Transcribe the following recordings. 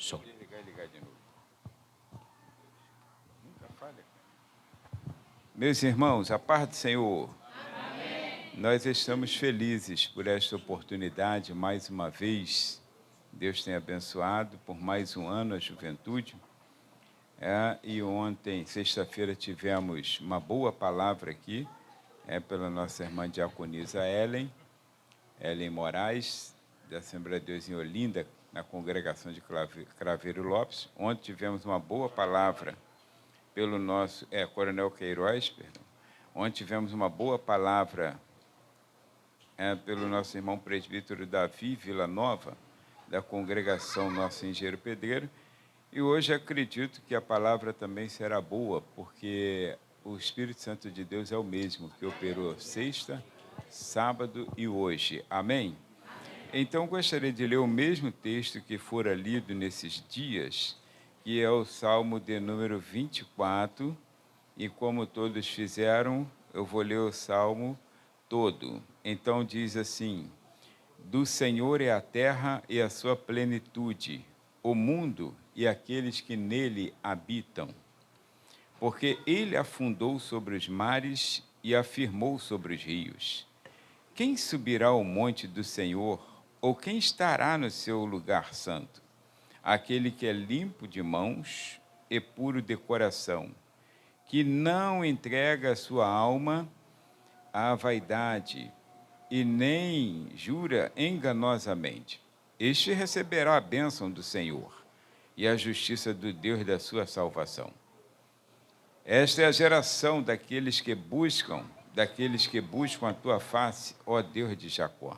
Show. Ligar de novo. Nunca falha. Meus irmãos, a paz do Senhor. Amém. Nós estamos felizes por esta oportunidade, mais uma vez. Deus tem abençoado por mais um ano a juventude. E ontem, sexta-feira, tivemos uma boa palavra aqui, pela nossa irmã diaconisa Ellen Moraes, da Assembleia de Deus em Olinda, na congregação de Craveiro Lopes. Ontem tivemos uma boa palavra pelo nosso Coronel Queiroz, perdão. Ontem tivemos uma boa palavra pelo nosso irmão presbítero Davi Villanova, da congregação Nosso Engenheiro Pedreiro. E hoje acredito que a palavra também será boa, porque o Espírito Santo de Deus é o mesmo que operou sexta, sábado e hoje. Amém? Então, gostaria de ler o mesmo texto que fora lido nesses dias, que é o Salmo de número 24, e como todos fizeram, eu vou ler o Salmo todo. Então, diz assim: do Senhor é a terra e a sua plenitude, o mundo e aqueles que nele habitam. Porque ele afundou sobre os mares e afirmou sobre os rios. Quem subirá ao monte do Senhor, ou quem estará no seu lugar santo? Aquele que é limpo de mãos e puro de coração, que não entrega a sua alma à vaidade e nem jura enganosamente. Este receberá a bênção do Senhor e a justiça do Deus da sua salvação. Esta é a geração daqueles que buscam a tua face, ó Deus de Jacó.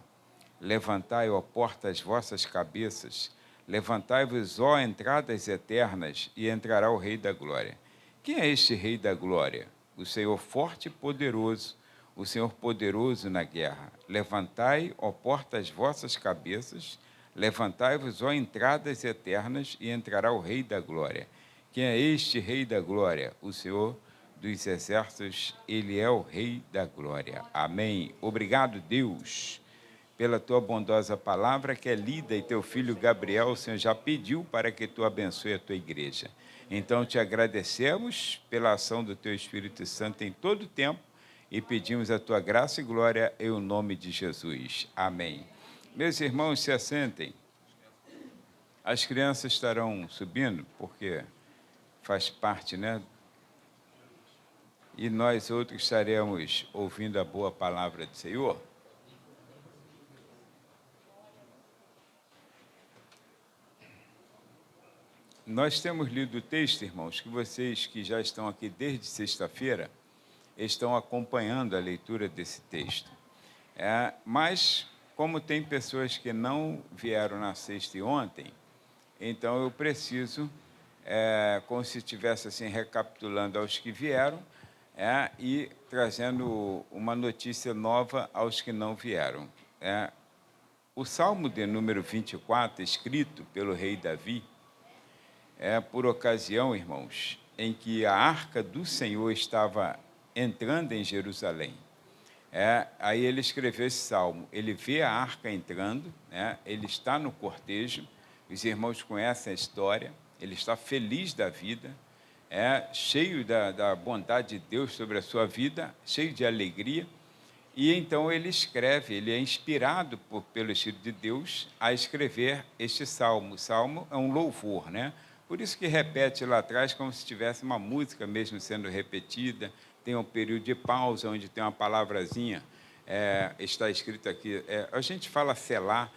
Levantai, ó portas, as vossas cabeças, levantai-vos, ó entradas eternas, e entrará o Rei da Glória. Quem é este Rei da Glória? O Senhor forte e poderoso, o Senhor poderoso na guerra. Levantai, ó portas, as vossas cabeças, levantai-vos, ó entradas eternas, e entrará o Rei da Glória. Quem é este Rei da Glória? O Senhor dos Exércitos, Ele é o Rei da Glória. Amém. Obrigado, Deus, pela tua bondosa palavra que é lida, e teu filho Gabriel, o Senhor já pediu para que tu abençoe a tua igreja. Então, te agradecemos pela ação do teu Espírito Santo em todo o tempo e pedimos a tua graça e glória em nome de Jesus. Amém. Meus irmãos, se assentem. As crianças estarão subindo, porque faz parte, né? E nós outros estaremos ouvindo a boa palavra do Senhor. Nós temos lido o texto, irmãos, que vocês que já estão aqui desde sexta-feira estão acompanhando a leitura desse texto. Mas, como tem pessoas que não vieram na sexta e ontem, então eu preciso, como se estivesse assim, recapitulando aos que vieram, e trazendo uma notícia nova aos que não vieram. O Salmo de número 24, escrito pelo rei Davi, por ocasião, irmãos, em que a arca do Senhor estava entrando em Jerusalém. Aí ele escreveu esse salmo. Ele vê a arca entrando, ele está no cortejo, os irmãos conhecem a história, ele está feliz da vida, cheio da bondade de Deus sobre a sua vida, cheio de alegria, e então ele escreve, ele é inspirado pelo Espírito de Deus a escrever este salmo. O salmo é um louvor, né? Por isso que repete lá atrás como se tivesse uma música mesmo sendo repetida, tem um período de pausa onde tem uma palavrazinha, está escrito aqui, a gente fala selar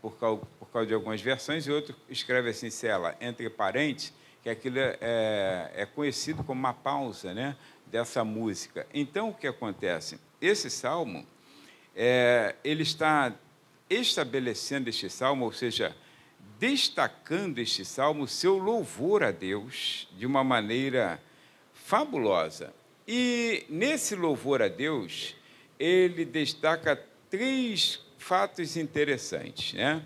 por causa de algumas versões, e outro escreve assim, sela, entre parênteses, que aquilo é conhecido como uma pausa, né, dessa música. Então, o que acontece? Esse salmo, ele está estabelecendo este salmo, ou seja, destacando este salmo, seu louvor a Deus, de uma maneira fabulosa. E nesse louvor a Deus, ele destaca 3 fatos interessantes, né?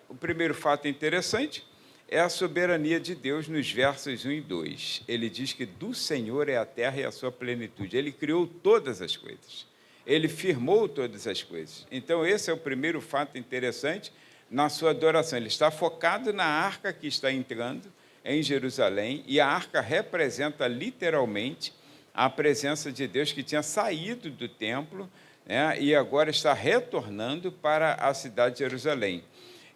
O primeiro fato interessante é a soberania de Deus nos versos 1 e 2. Ele diz que do Senhor é a terra e a sua plenitude. Ele criou todas as coisas. Ele firmou todas as coisas. Então, esse é o primeiro fato interessante na sua adoração. Ele está focado na arca que está entrando em Jerusalém, e a arca representa literalmente a presença de Deus que tinha saído do templo, né, e agora está retornando para a cidade de Jerusalém.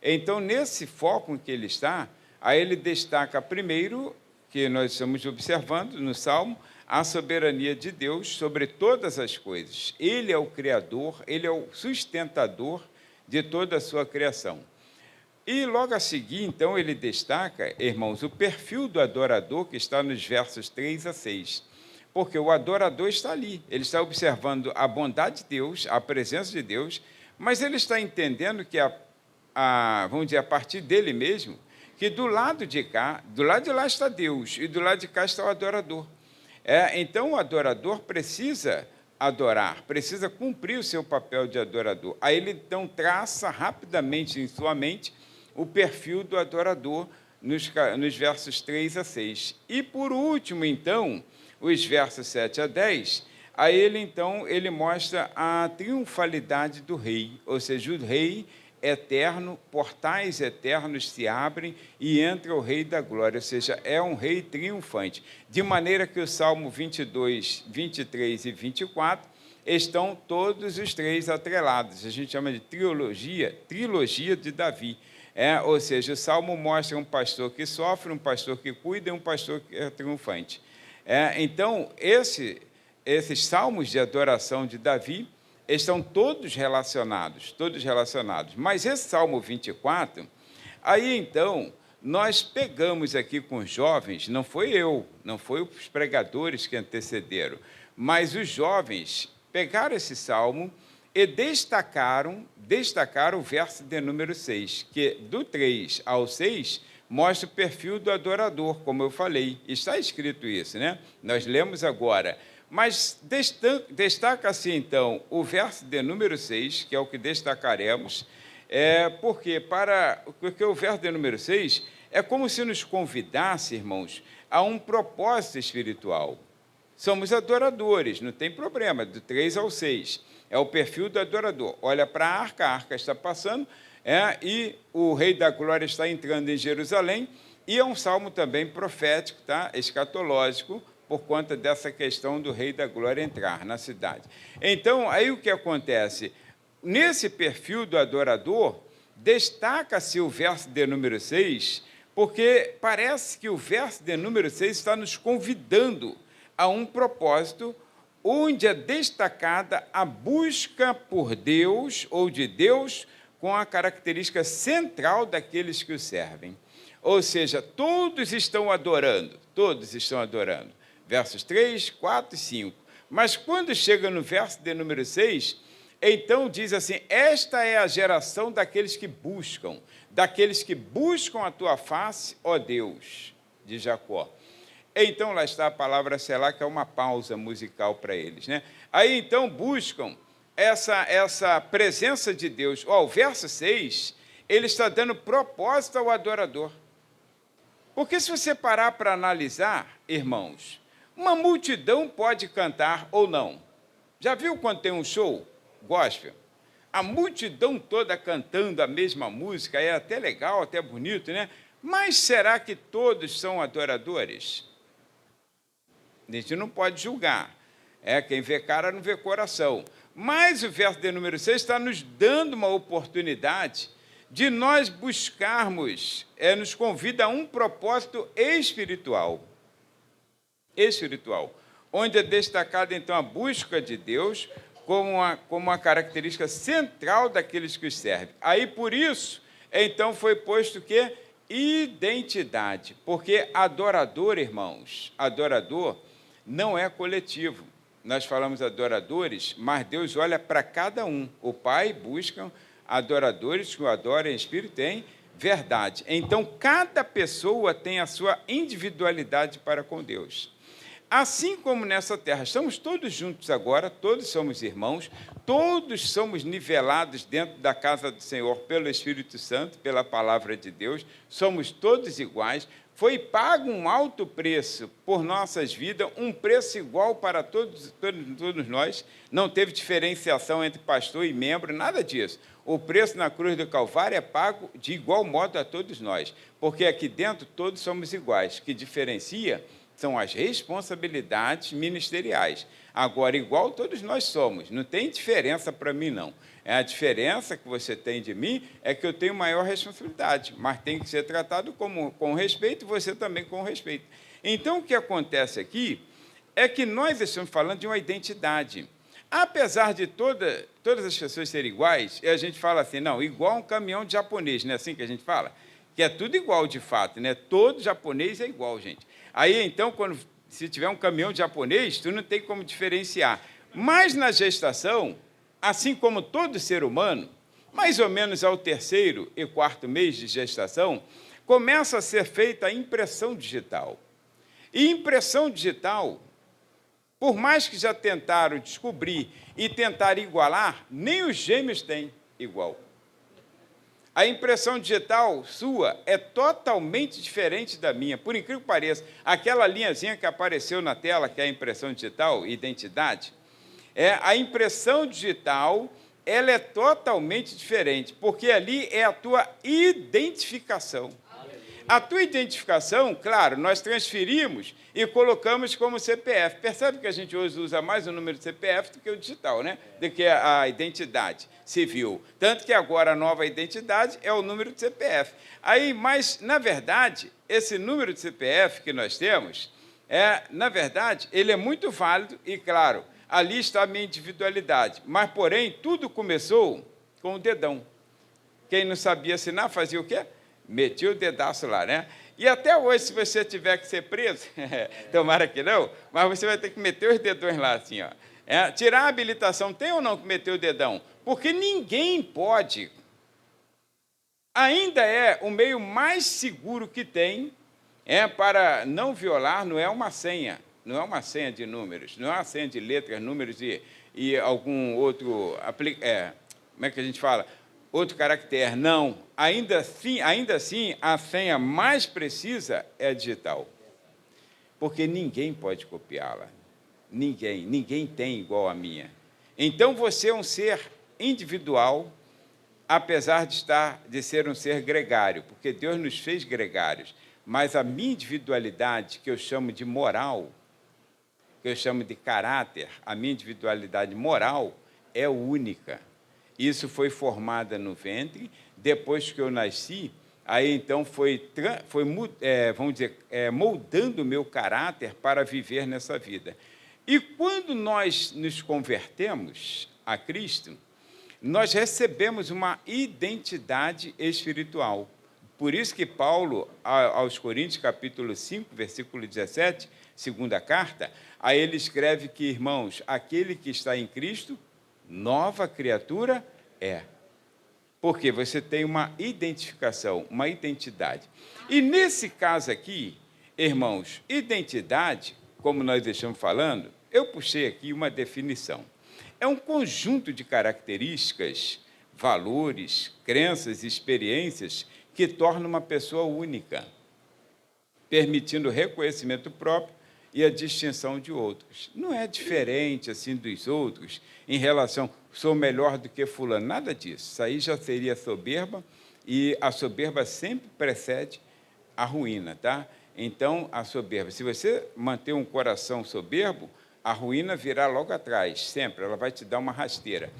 Então, nesse foco em que ele está, aí ele destaca primeiro, que nós estamos observando no Salmo, a soberania de Deus sobre todas as coisas. Ele é o Criador, ele é o sustentador de toda a sua criação. E logo a seguir, então, ele destaca, irmãos, o perfil do adorador que está nos versos 3 a 6. Porque o adorador está ali, ele está observando a bondade de Deus, a presença de Deus, mas ele está entendendo que, vamos dizer, a partir dele mesmo, que do lado de lá está Deus, e do lado de cá está o adorador. Então, o adorador precisa adorar, precisa cumprir o seu papel de adorador. Aí ele, então, traça rapidamente em sua mente o perfil do adorador nos versos 3 a 6. E, por último, então, os versos 7 a 10, aí ele, então, ele mostra a triunfalidade do rei, ou seja, o rei eterno, portais eternos se abrem e entra o Rei da Glória, ou seja, é um rei triunfante. De maneira que o Salmo 22, 23 e 24 estão todos os três atrelados. A gente chama de trilogia de Davi. Ou seja, o Salmo mostra um pastor que sofre, um pastor que cuida e um pastor que é triunfante. Então, esses salmos de adoração de Davi estão todos relacionados. Mas esse Salmo 24, aí então, nós pegamos aqui com os jovens, não foi os pregadores que antecederam, mas os jovens pegaram esse Salmo e destacaram o verso de número 6, que do 3 ao 6 mostra o perfil do adorador, como eu falei. Está escrito isso, né? Nós lemos agora. Mas destaca-se, então, o verso de número 6, que é o que destacaremos, porque o verso de número 6 é como se nos convidasse, irmãos, a um propósito espiritual. Somos adoradores, não tem problema, do 3 ao 6. É o perfil do adorador. Olha para a arca está passando, e o Rei da Glória está entrando em Jerusalém, e é um salmo também profético, tá? Escatológico, por conta dessa questão do Rei da Glória entrar na cidade. Então, aí o que acontece? Nesse perfil do adorador, destaca-se o verso de número 6, porque parece que o verso de número 6 está nos convidando a um propósito onde é destacada a busca por Deus, ou de Deus, com a característica central daqueles que o servem. Ou seja, todos estão adorando. Versos 3, 4 e 5. Mas quando chega no verso de número 6, então diz assim: esta é a geração daqueles que buscam a tua face, ó Deus, de Jacó. Então, lá está a palavra selá, que é uma pausa musical para eles, né? Aí, então, buscam essa presença de Deus. O verso 6, ele está dando propósito ao adorador. Porque se você parar para analisar, irmãos, uma multidão pode cantar ou não. Já viu quando tem um show gospel? A multidão toda cantando a mesma música, é até legal, até bonito, né? Mas será que todos são adoradores? A gente não pode julgar. Quem vê cara não vê coração. Mas o verso de número 6 está nos dando uma oportunidade de nós buscarmos, nos convida a um propósito espiritual, onde é destacada, então, a busca de Deus como uma característica central daqueles que os servem. Aí, por isso, então, foi posto que identidade, porque adorador, irmãos, adorador não é coletivo. Nós falamos adoradores, mas Deus olha para cada um. O Pai busca adoradores que o adoram em espírito e em verdade. Então, cada pessoa tem a sua individualidade para com Deus. Assim como nessa terra, estamos todos juntos agora, todos somos irmãos, todos somos nivelados dentro da casa do Senhor pelo Espírito Santo, pela palavra de Deus, somos todos iguais, foi pago um alto preço por nossas vidas, um preço igual para todos nós, não teve diferenciação entre pastor e membro, nada disso. O preço na cruz do Calvário é pago de igual modo a todos nós, porque aqui dentro todos somos iguais. O que diferencia são as responsabilidades ministeriais. Agora, igual todos nós somos, não tem diferença para mim, não. A diferença que você tem de mim é que eu tenho maior responsabilidade, mas tem que ser tratado com respeito, e você também com respeito. Então, o que acontece aqui é que nós estamos falando de uma identidade. Apesar de todas as pessoas serem iguais, e a gente fala assim, não, igual um caminhão de japonês, não é assim que a gente fala? Que é tudo igual, de fato, né? Todo japonês é igual, gente. Aí, então, se tiver um caminhão de japonês, tu não tem como diferenciar. Mas, na gestação, assim como todo ser humano, mais ou menos ao 3º e 4º mês de gestação, começa a ser feita a impressão digital. E impressão digital, por mais que já tentaram descobrir e tentar igualar, nem os gêmeos têm igual. A impressão digital sua é totalmente diferente da minha. Por incrível que pareça, aquela linhazinha que apareceu na tela, que é a impressão digital, identidade, a impressão digital, ela é totalmente diferente, porque ali é a tua identificação. A tua identificação, claro, nós transferimos e colocamos como CPF. Percebe que a gente hoje usa mais o número de CPF do que o digital, né? Do que a identidade civil. Tanto que agora a nova identidade é o número de CPF. Mas, na verdade, esse número de CPF que nós temos, na verdade, ele é muito válido e, claro, ali está a minha individualidade. Mas, porém, tudo começou com o dedão. Quem não sabia assinar fazia o quê? Metia o dedaço lá, né? E até hoje, se você tiver que ser preso, tomara que não, mas você vai ter que meter os dedões lá, assim, ó. Tirar a habilitação, tem ou não que meter o dedão? Porque ninguém pode. Ainda é o meio mais seguro que tem para não violar, não é uma senha. Não é uma senha de números, não é uma senha de letras, números e algum outro... como é que a gente fala? Outro caractere, não. Ainda assim, a senha mais precisa é a digital. Porque ninguém pode copiá-la. Ninguém tem igual a minha. Então, você é um ser individual, apesar de ser um ser gregário, porque Deus nos fez gregários. Mas a minha individualidade, que eu chamo de moral, que eu chamo de caráter, a minha individualidade moral é única. Isso foi formada no ventre, depois que eu nasci, aí então vamos dizer, moldando o meu caráter para viver nessa vida. E quando nós nos convertemos a Cristo, nós recebemos uma identidade espiritual. Por isso que Paulo, aos Coríntios, capítulo 5, versículo 17, segunda carta, aí ele escreve que, irmãos, aquele que está em Cristo, nova criatura é. Porque você tem uma identificação, uma identidade. E nesse caso aqui, irmãos, identidade, como nós estamos falando, eu puxei aqui uma definição. É um conjunto de características, valores, crenças e experiências que torna uma pessoa única, permitindo o reconhecimento próprio e a distinção de outros. Não é diferente assim dos outros em relação, sou melhor do que fulano, nada disso. Isso aí já seria soberba, e a soberba sempre precede a ruína, tá? Então, a soberba, se você manter um coração soberbo, a ruína virá logo atrás, sempre, ela vai te dar uma rasteira.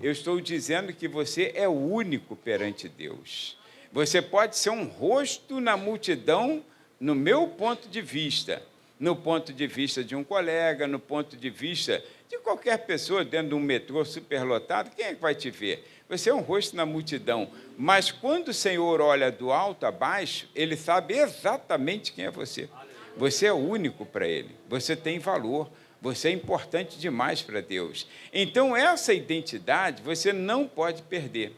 Eu estou dizendo que você é único perante Deus. Você pode ser um rosto na multidão, no meu ponto de vista, no ponto de vista de um colega, no ponto de vista de qualquer pessoa dentro de um metrô superlotado, quem é que vai te ver? Você é um rosto na multidão, mas quando o Senhor olha do alto a baixo, Ele sabe exatamente quem é você. Você é único para Ele, você tem valor, você é importante demais para Deus. Então, essa identidade você não pode perder.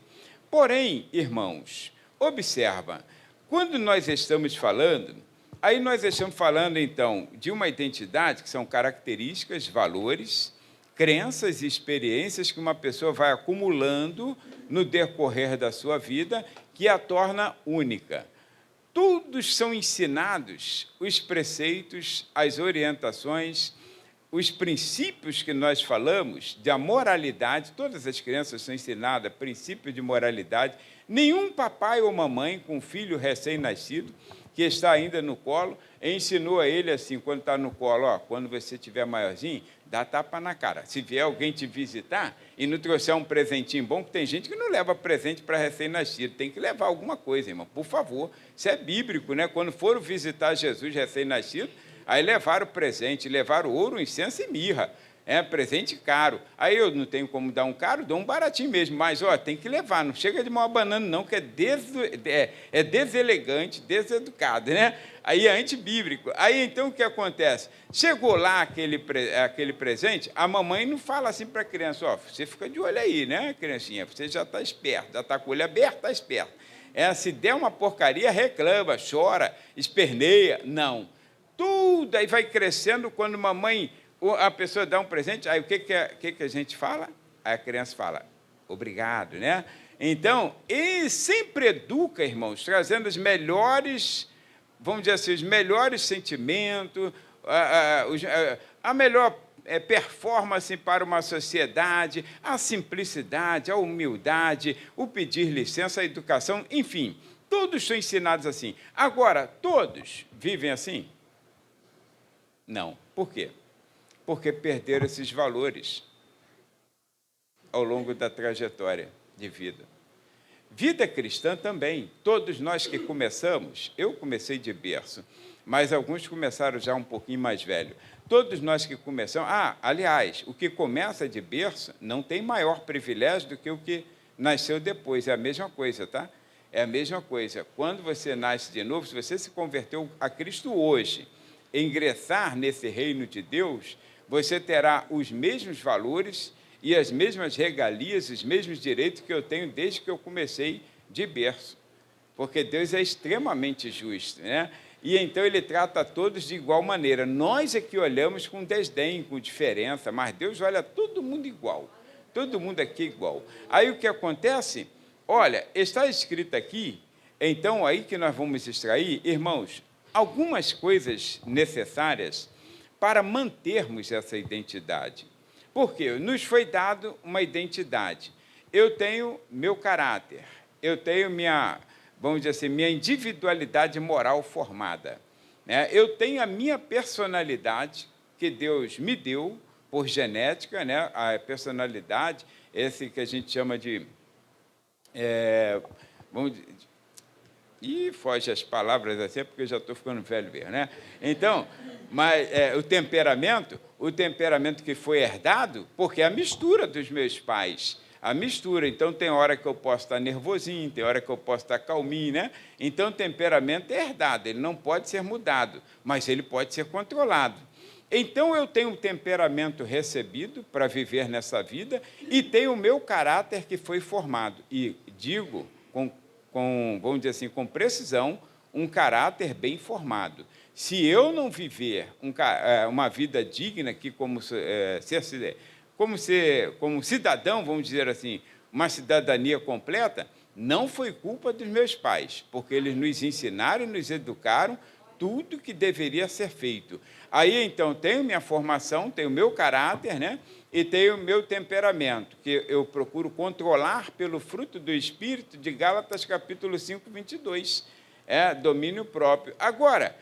Porém, irmãos, observa, quando nós estamos falando, aí nós estamos falando, então, de uma identidade que são características, valores, crenças e experiências que uma pessoa vai acumulando no decorrer da sua vida, que a torna única. todos são ensinados os preceitos, as orientações, os princípios que nós falamos, da moralidade. Todas as crianças são ensinadas princípios de moralidade. Nenhum papai ou mamãe com um filho recém-nascido, que está ainda no colo, ensinou a ele assim, quando está no colo, ó, quando você estiver maiorzinho, dá tapa na cara. Se vier alguém te visitar e não trouxer um presentinho bom, que tem gente que não leva presente para recém-nascido, tem que levar alguma coisa, irmão, por favor. Isso é bíblico, né? Quando foram visitar Jesus recém-nascido, aí levaram presente, levaram ouro, incenso e mirra. É presente caro. Aí eu não tenho como dar um caro, dou um baratinho mesmo, mas ó, tem que levar, não chega de mal banana não, que é deselegante, deseducado, né? Aí é antibíblico. Aí então o que acontece? Chegou lá aquele presente, a mamãe não fala assim para a criança, ó, você fica de olho aí, né, criancinha? Você já está esperto, já está com o olho aberto, está esperto. Se der uma porcaria, reclama, chora, esperneia. Não. Tudo aí vai crescendo quando a pessoa dá um presente, aí o que a gente fala? Aí a criança fala, obrigado, né? Então, ele sempre educa, irmãos, trazendo os melhores, vamos dizer assim, os melhores sentimentos, a melhor performance para uma sociedade, a simplicidade, a humildade, o pedir licença, a educação, enfim, todos são ensinados assim. Agora, todos vivem assim? Não. Por quê? Porque perderam esses valores ao longo da trajetória de vida. Vida cristã também. Todos nós que começamos, eu comecei de berço, mas alguns começaram já um pouquinho mais velho. Todos nós que começamos... aliás, o que começa de berço não tem maior privilégio do que o que nasceu depois. É a mesma coisa, tá? É a mesma coisa. Quando você nasce de novo, se você se converteu a Cristo hoje, ingressar nesse reino de Deus, você terá os mesmos valores e as mesmas regalias, os mesmos direitos que eu tenho desde que eu comecei de berço. Porque Deus é extremamente justo, né? E então Ele trata a todos de igual maneira. Nós é que olhamos com desdém, com diferença, mas Deus olha todo mundo igual. Todo mundo aqui igual. Aí o que acontece? Olha, está escrito aqui, então aí que nós vamos extrair, irmãos, algumas coisas necessárias para mantermos essa identidade. Por quê? Nos foi dado uma identidade. Eu tenho meu caráter, eu tenho vamos dizer assim, minha individualidade moral formada, né? Eu tenho a minha personalidade, que Deus me deu por genética, né? A personalidade, esse que a gente chama de... foge as palavras assim, porque eu já estou ficando velho mesmo, né? Então, mas o temperamento que foi herdado, porque é a mistura dos meus pais, a mistura. Então, tem hora que eu posso estar nervosinho, tem hora que eu posso estar calminho, né? Então, o temperamento é herdado, ele não pode ser mudado, mas ele pode ser controlado. Então, eu tenho um temperamento recebido para viver nessa vida e tenho o meu caráter que foi formado. E digo vamos dizer assim, com precisão, um caráter bem formado. Se eu não viver uma vida digna, que como cidadão, vamos dizer assim, uma cidadania completa, não foi culpa dos meus pais, porque eles nos ensinaram e nos educaram tudo que deveria ser feito. Aí, então, tenho minha formação, tenho meu caráter, né? E tenho o meu temperamento, que eu procuro controlar pelo fruto do Espírito, de Gálatas, capítulo 5, 22. Domínio próprio. Agora,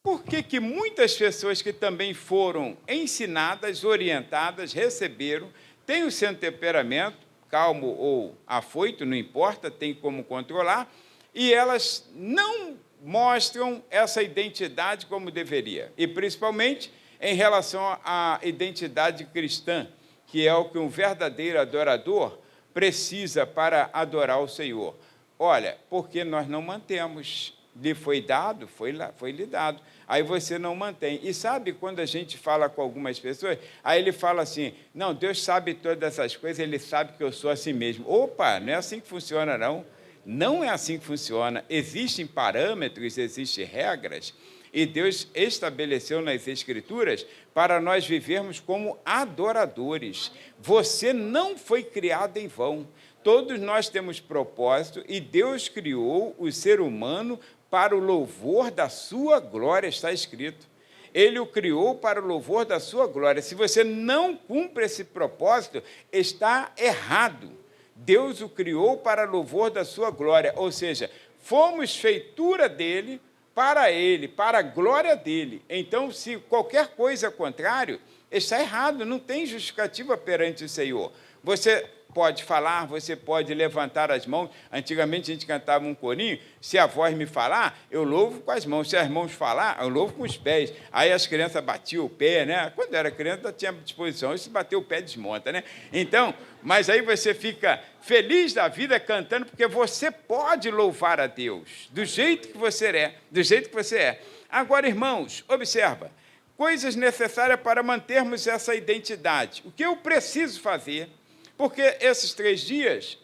por que muitas pessoas que também foram ensinadas, orientadas, receberam, têm o seu temperamento, calmo ou afoito, não importa, tem como controlar, e elas não mostram essa identidade como deveria, e principalmente em relação à identidade cristã, que é o que um verdadeiro adorador precisa para adorar o Senhor. Olha, porque nós não mantemos, lhe foi dado, foi lhe dado, aí você não mantém. E sabe quando a gente fala com algumas pessoas, aí ele fala assim, não, Deus sabe todas essas coisas, Ele sabe que eu sou assim mesmo. Opa, não é assim que funciona, não. Não é assim que funciona. Existem parâmetros, existem regras, e Deus estabeleceu nas Escrituras para nós vivermos como adoradores. Você não foi criado em vão. Todos nós temos propósito e Deus criou o ser humano para o louvor da sua glória, está escrito. Ele o criou para o louvor da sua glória. Se você não cumpre esse propósito, está errado. Deus o criou para louvor da sua glória, ou seja, fomos feitura dele, para a glória dele. Então, se qualquer coisa contrário, está errado, não tem justificativa perante o Senhor. Você pode falar, você pode levantar as mãos. Antigamente a gente cantava um corinho, se a voz me falar, eu louvo com as mãos. Se as mãos falar, eu louvo com os pés. Aí as crianças batiam o pé, né? Quando era criança, tinha disposição. Se bater o pé, desmonta, né? Então, mas aí você fica feliz da vida cantando, porque você pode louvar a Deus do jeito que você é, do jeito que você é. Agora, irmãos, observa, coisas necessárias para mantermos essa identidade. O que eu preciso fazer? Porque esses 3 dias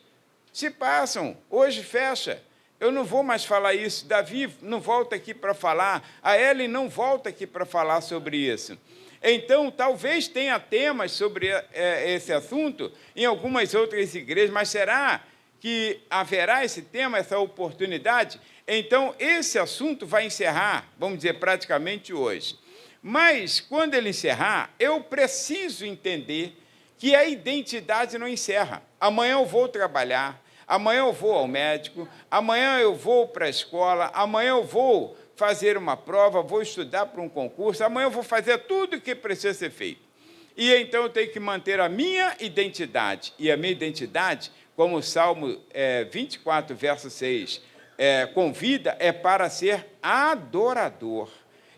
se passam, hoje fecha. Eu não vou mais falar isso. Davi não volta aqui para falar. A Ellen não volta aqui para falar sobre isso. Então, talvez tenha temas sobre esse assunto em algumas outras igrejas, mas será que haverá esse tema, essa oportunidade? Então, esse assunto vai encerrar, vamos dizer, praticamente hoje. Mas, quando ele encerrar, eu preciso entender que a identidade não encerra. Amanhã eu vou trabalhar, amanhã eu vou ao médico, amanhã eu vou para a escola, amanhã eu vou fazer uma prova, vou estudar para um concurso, amanhã eu vou fazer tudo o que precisa ser feito. E então eu tenho que manter a minha identidade. E a minha identidade, como o Salmo 24, verso 6, convida, é para ser adorador.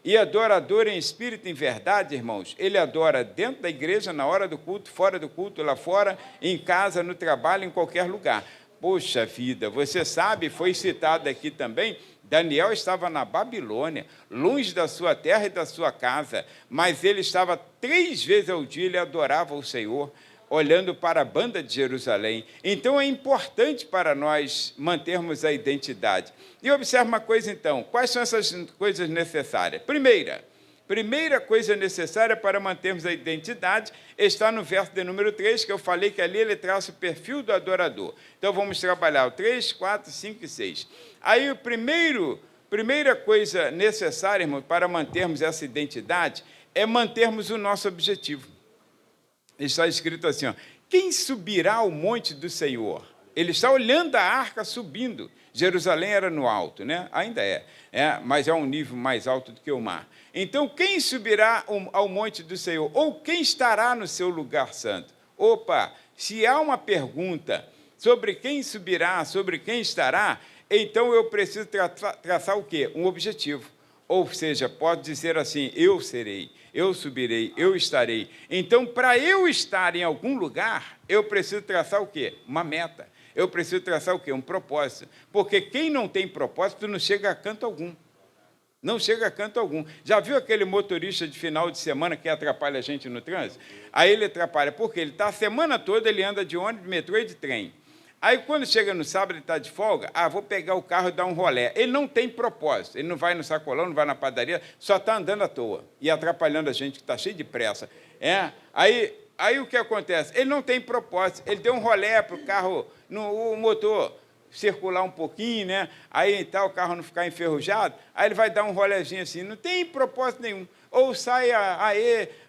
E adorador em espírito e em verdade, irmãos, ele adora dentro da igreja, na hora do culto, fora do culto, lá fora, em casa, no trabalho, em qualquer lugar. Poxa vida, você sabe, foi citado aqui também, Daniel estava na Babilônia, longe da sua terra e da sua casa, mas ele estava 3 vezes ao dia, ele adorava o Senhor, olhando para a banda de Jerusalém. Então, é importante para nós mantermos a identidade. E observe uma coisa, então, quais são essas coisas necessárias? Primeira coisa necessária para mantermos a identidade está no verso de número 3, que eu falei que ali ele traça o perfil do adorador. Então, vamos trabalhar o 3, 4, 5 e 6. Aí, primeira coisa necessária, irmão, para mantermos essa identidade é mantermos o nosso objetivo. Está escrito assim, ó, quem subirá ao monte do Senhor? Ele está olhando a arca subindo. Jerusalém era no alto, né? Ainda mas é um nível mais alto do que o mar. Então, quem subirá ao monte do Senhor? Ou quem estará no seu lugar santo? Opa, se há uma pergunta sobre quem subirá, sobre quem estará, então eu preciso traçar o quê? Um objetivo. Ou seja, pode dizer assim, eu serei, eu subirei, eu estarei. Então, para eu estar em algum lugar, eu preciso traçar o quê? Uma meta. Eu preciso traçar o quê? Um propósito. Porque quem não tem propósito não chega a canto algum. Não chega a canto algum. Já viu aquele motorista de final de semana que atrapalha a gente no trânsito? Aí ele atrapalha, porque ele está a semana toda, ele anda de ônibus, de metrô e de trem. Aí, quando chega no sábado, ele está de folga, vou pegar o carro e dar um rolé. Ele não tem propósito, ele não vai no sacolão, não vai na padaria, só está andando à toa e atrapalhando a gente, que está cheio de pressa. Aí o que acontece? Ele não tem propósito, ele deu um rolé para o carro, o motor circular um pouquinho, né? Aí o carro não ficar enferrujado, aí ele vai dar um rolézinho assim, não tem propósito nenhum. Ou sai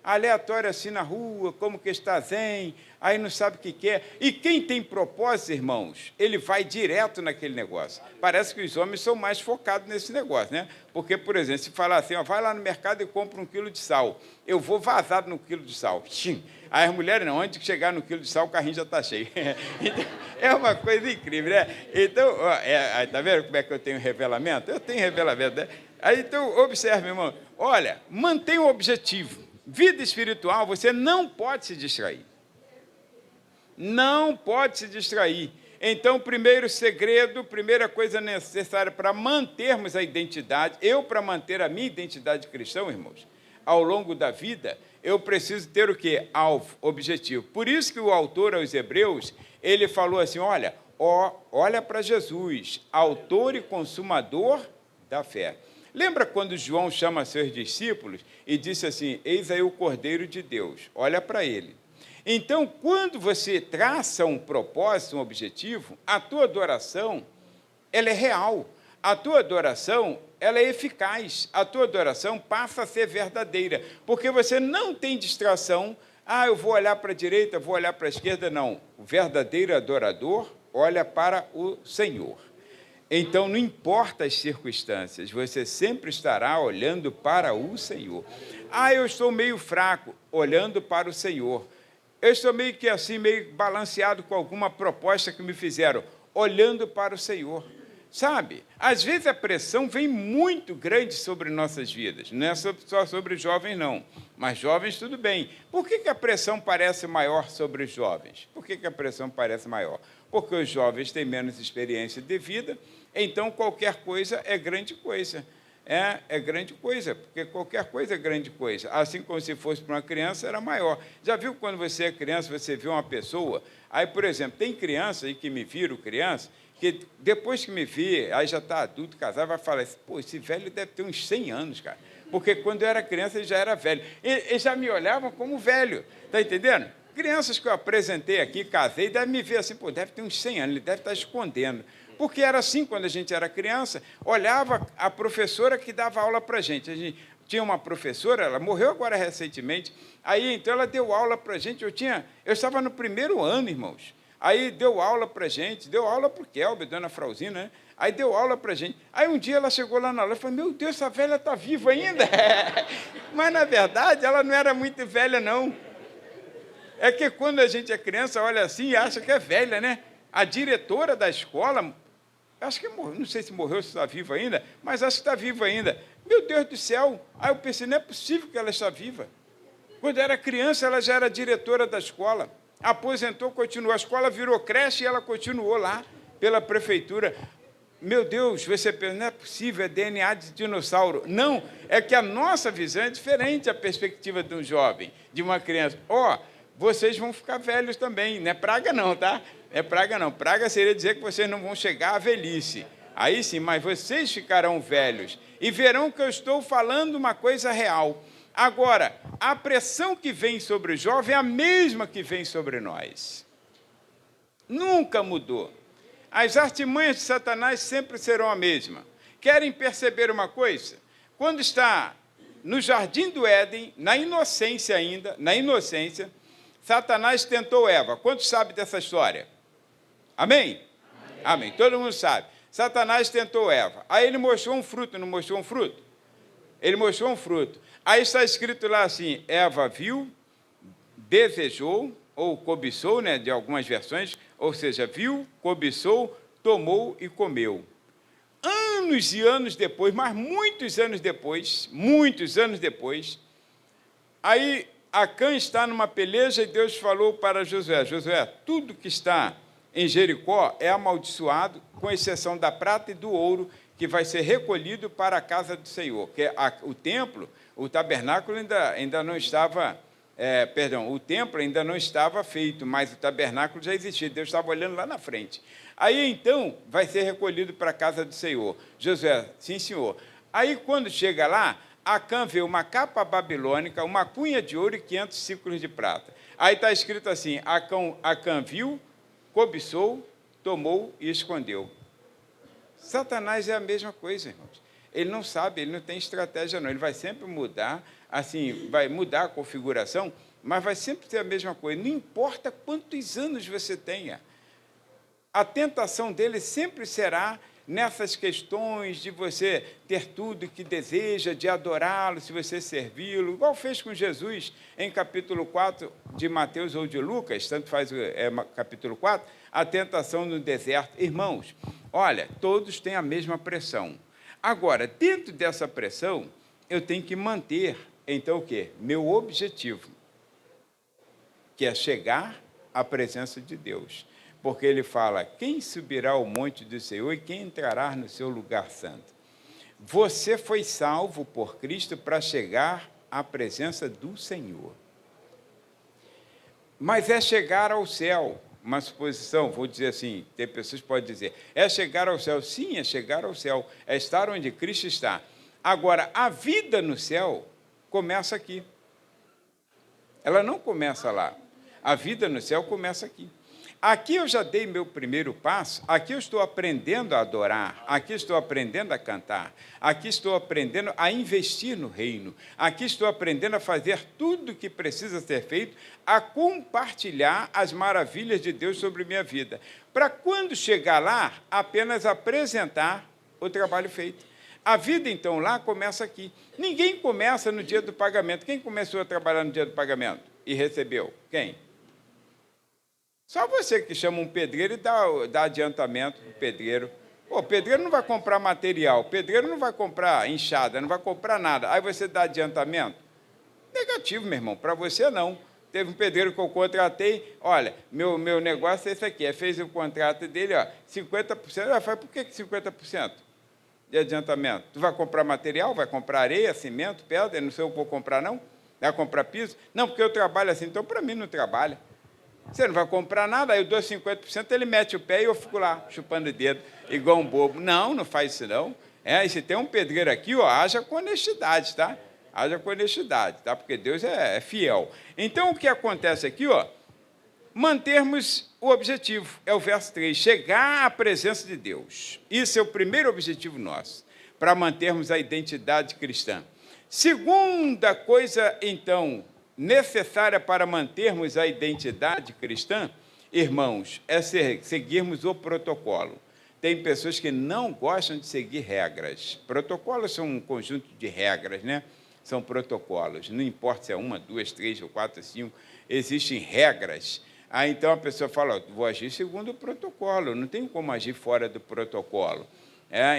aleatório assim na rua, como que está zen, aí não sabe o que quer. E quem tem propósito, irmãos, ele vai direto naquele negócio. Parece que os homens são mais focados nesse negócio, né? Porque, por exemplo, se falar assim, vai lá no mercado e compra 1 quilo de sal, eu vou vazado no quilo de sal. Aí as mulheres não, antes de chegar no quilo de sal, o carrinho já está cheio. Então, é uma coisa incrível, né? Então, tá vendo como é que eu tenho revelamento? Eu tenho revelamento, né? Aí, então, observe, irmão. Olha, mantenha o objetivo. Vida espiritual, você não pode se distrair. Não pode se distrair. Então, primeiro segredo, primeira coisa necessária para mantermos a identidade, para manter a minha identidade cristã, irmãos, ao longo da vida, eu preciso ter o quê? Alvo, objetivo. Por isso que o autor aos Hebreus, ele falou assim, olha para Jesus, autor e consumador da fé. Lembra quando João chama seus discípulos e disse assim, eis aí o Cordeiro de Deus, olha para ele. Então, quando você traça um propósito, um objetivo, a tua adoração, ela é real. A tua adoração, ela é eficaz. A tua adoração passa a ser verdadeira, porque você não tem distração. Ah, eu vou olhar para a direita, vou olhar para a esquerda. Não. O verdadeiro adorador olha para o Senhor. Então, não importa as circunstâncias, você sempre estará olhando para o Senhor. Ah, eu estou meio fraco, olhando para o Senhor. Eu estou meio que assim, meio balanceado com alguma proposta que me fizeram, olhando para o Senhor. Sabe, às vezes a pressão vem muito grande sobre nossas vidas, não é só sobre os jovens, não, mas jovens tudo bem. Por que a pressão parece maior sobre os jovens? Por que a pressão parece maior? Porque os jovens têm menos experiência de vida, então qualquer coisa é grande coisa. É grande coisa, porque qualquer coisa é grande coisa. Assim como se fosse para uma criança, era maior. Já viu quando você é criança, você vê uma pessoa, aí, por exemplo, tem criança aí que me viram criança, que depois que me vê, aí já está adulto, casado, vai falar assim, pô, esse velho deve ter uns 100 anos, cara. Porque quando eu era criança, ele já era velho. Eles já me olhavam como velho, está entendendo? Crianças que eu apresentei aqui, casei, devem me ver assim, pô, deve ter uns 100 anos, ele deve estar escondendo. Porque era assim, quando a gente era criança, olhava a professora que dava aula para a gente tinha uma professora, ela morreu agora recentemente, aí então ela deu aula para a gente, eu estava no primeiro ano, irmãos, aí deu aula para a gente, deu aula para o Kelber, dona Frauzina, né? Aí deu aula para a gente, aí um dia ela chegou lá na aula e falou, meu Deus, essa velha está viva ainda, mas na verdade ela não era muito velha não, é que quando a gente é criança, olha assim e acha que é velha, né? A diretora da escola, acho que morreu, não sei se morreu, se está viva ainda, mas acho que está viva ainda. Meu Deus do céu! Aí eu pensei, não é possível que ela está viva. Quando era criança, ela já era diretora da escola. Aposentou, continuou. A escola virou creche e ela continuou lá, pela prefeitura. Meu Deus, você pensa, não é possível, é DNA de dinossauro. Não, é que a nossa visão é diferente da perspectiva de um jovem, de uma criança. Vocês vão ficar velhos também, não é praga não, tá? É praga não. Praga seria dizer que vocês não vão chegar à velhice. Aí sim, mas vocês ficarão velhos e verão que eu estou falando uma coisa real. Agora, a pressão que vem sobre o jovem é a mesma que vem sobre nós. Nunca mudou. As artimanhas de Satanás sempre serão a mesma. Querem perceber uma coisa? Quando está no jardim do Éden, na inocência ainda, Satanás tentou Eva. Quantos sabem dessa história? Amém? Amém? Todo mundo sabe. Satanás tentou Eva. Aí ele mostrou um fruto, não mostrou um fruto? Ele mostrou um fruto. Aí está escrito lá assim, Eva viu, desejou, ou cobiçou, né, de algumas versões, ou seja, viu, cobiçou, tomou e comeu. Anos e anos depois, mas muitos anos depois, aí Acã está numa peleja e Deus falou para Josué, Josué, tudo que está em Jericó é amaldiçoado, com exceção da prata e do ouro, que vai ser recolhido para a casa do Senhor. Que o templo, o tabernáculo ainda não estava, o templo ainda não estava feito, mas o tabernáculo já existia, Deus estava olhando lá na frente. Aí, então, vai ser recolhido para a casa do Senhor. Josué, sim, senhor. Aí, quando chega lá, Acã vê uma capa babilônica, uma cunha de ouro e 500 ciclos de prata. Aí está escrito assim, Acã viu, cobiçou, tomou e escondeu. Satanás é a mesma coisa, irmãos. Ele não sabe, ele não tem estratégia, não. Ele vai sempre mudar, assim, vai mudar a configuração, mas vai sempre ter a mesma coisa. Não importa quantos anos você tenha. A tentação dele sempre será nessas questões de você ter tudo que deseja, de adorá-lo, se você servi-lo, igual fez com Jesus em capítulo 4 de Mateus ou de Lucas, tanto faz capítulo 4, a tentação no deserto. Irmãos, olha, todos têm a mesma pressão. Agora, dentro dessa pressão, eu tenho que manter, então, o quê? Meu objetivo, que é chegar à presença de Deus. Porque ele fala, quem subirá ao monte do Senhor e quem entrará no seu lugar santo? Você foi salvo por Cristo para chegar à presença do Senhor. Mas é chegar ao céu, uma suposição, vou dizer assim, tem pessoas que podem dizer, é chegar ao céu. Sim, é chegar ao céu, é estar onde Cristo está. Agora, a vida no céu começa aqui. Ela não começa lá. A vida no céu começa aqui. Aqui eu já dei meu primeiro passo, aqui eu estou aprendendo a adorar, aqui estou aprendendo a cantar, aqui estou aprendendo a investir no reino, aqui estou aprendendo a fazer tudo o que precisa ser feito, a compartilhar as maravilhas de Deus sobre minha vida, para quando chegar lá, apenas apresentar o trabalho feito. A vida, então, lá começa aqui. Ninguém começa no dia do pagamento. Quem começou a trabalhar no dia do pagamento e recebeu? Quem? Só você que chama um pedreiro e dá adiantamento para o pedreiro. O pedreiro não vai comprar material, o pedreiro não vai comprar enxada, não vai comprar nada. Aí você dá adiantamento? Negativo, meu irmão, para você não. Teve um pedreiro que eu contratei, olha, meu negócio é esse aqui, fez o contrato dele, 50%. Eu falei, por que 50% de adiantamento? Tu vai comprar material, vai comprar areia, cimento, pedra, não sei o que eu vou comprar, não? Vai comprar piso? Não, porque eu trabalho assim, então para mim não trabalha. Você não vai comprar nada, aí eu dou 50%, ele mete o pé e eu fico lá, chupando o dedo, igual um bobo. Não, não faz isso não. E se tem um pedreiro aqui, haja com honestidade, tá? Haja com honestidade, tá? Porque Deus é fiel. Então, o que acontece aqui, mantermos o objetivo, é o verso 3, chegar à presença de Deus. Isso é o primeiro objetivo nosso, para mantermos a identidade cristã. Segunda coisa, então, necessária para mantermos a identidade cristã, irmãos, é seguirmos o protocolo. Tem pessoas que não gostam de seguir regras. Protocolos são um conjunto de regras, né? São protocolos. Não importa se é 1, 2, 3 ou 4, 5, existem regras. Aí então a pessoa fala, vou agir segundo o protocolo, não tem como agir fora do protocolo.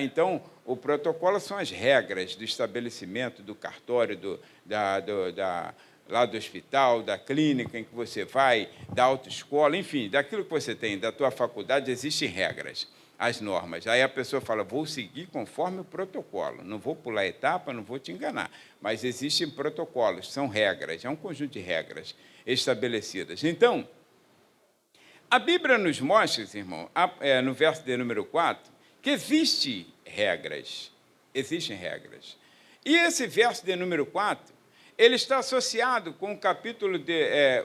Então, o protocolo são as regras do estabelecimento, do cartório, lá do hospital, da clínica em que você vai, da autoescola, enfim, daquilo que você tem, da tua faculdade, existem regras, as normas. Aí a pessoa fala, vou seguir conforme o protocolo, não vou pular etapa, não vou te enganar, mas existem protocolos, são regras, é um conjunto de regras estabelecidas. Então, a Bíblia nos mostra, irmão, no verso de número 4, que existem regras. E esse verso de número 4, ele está associado com o capítulo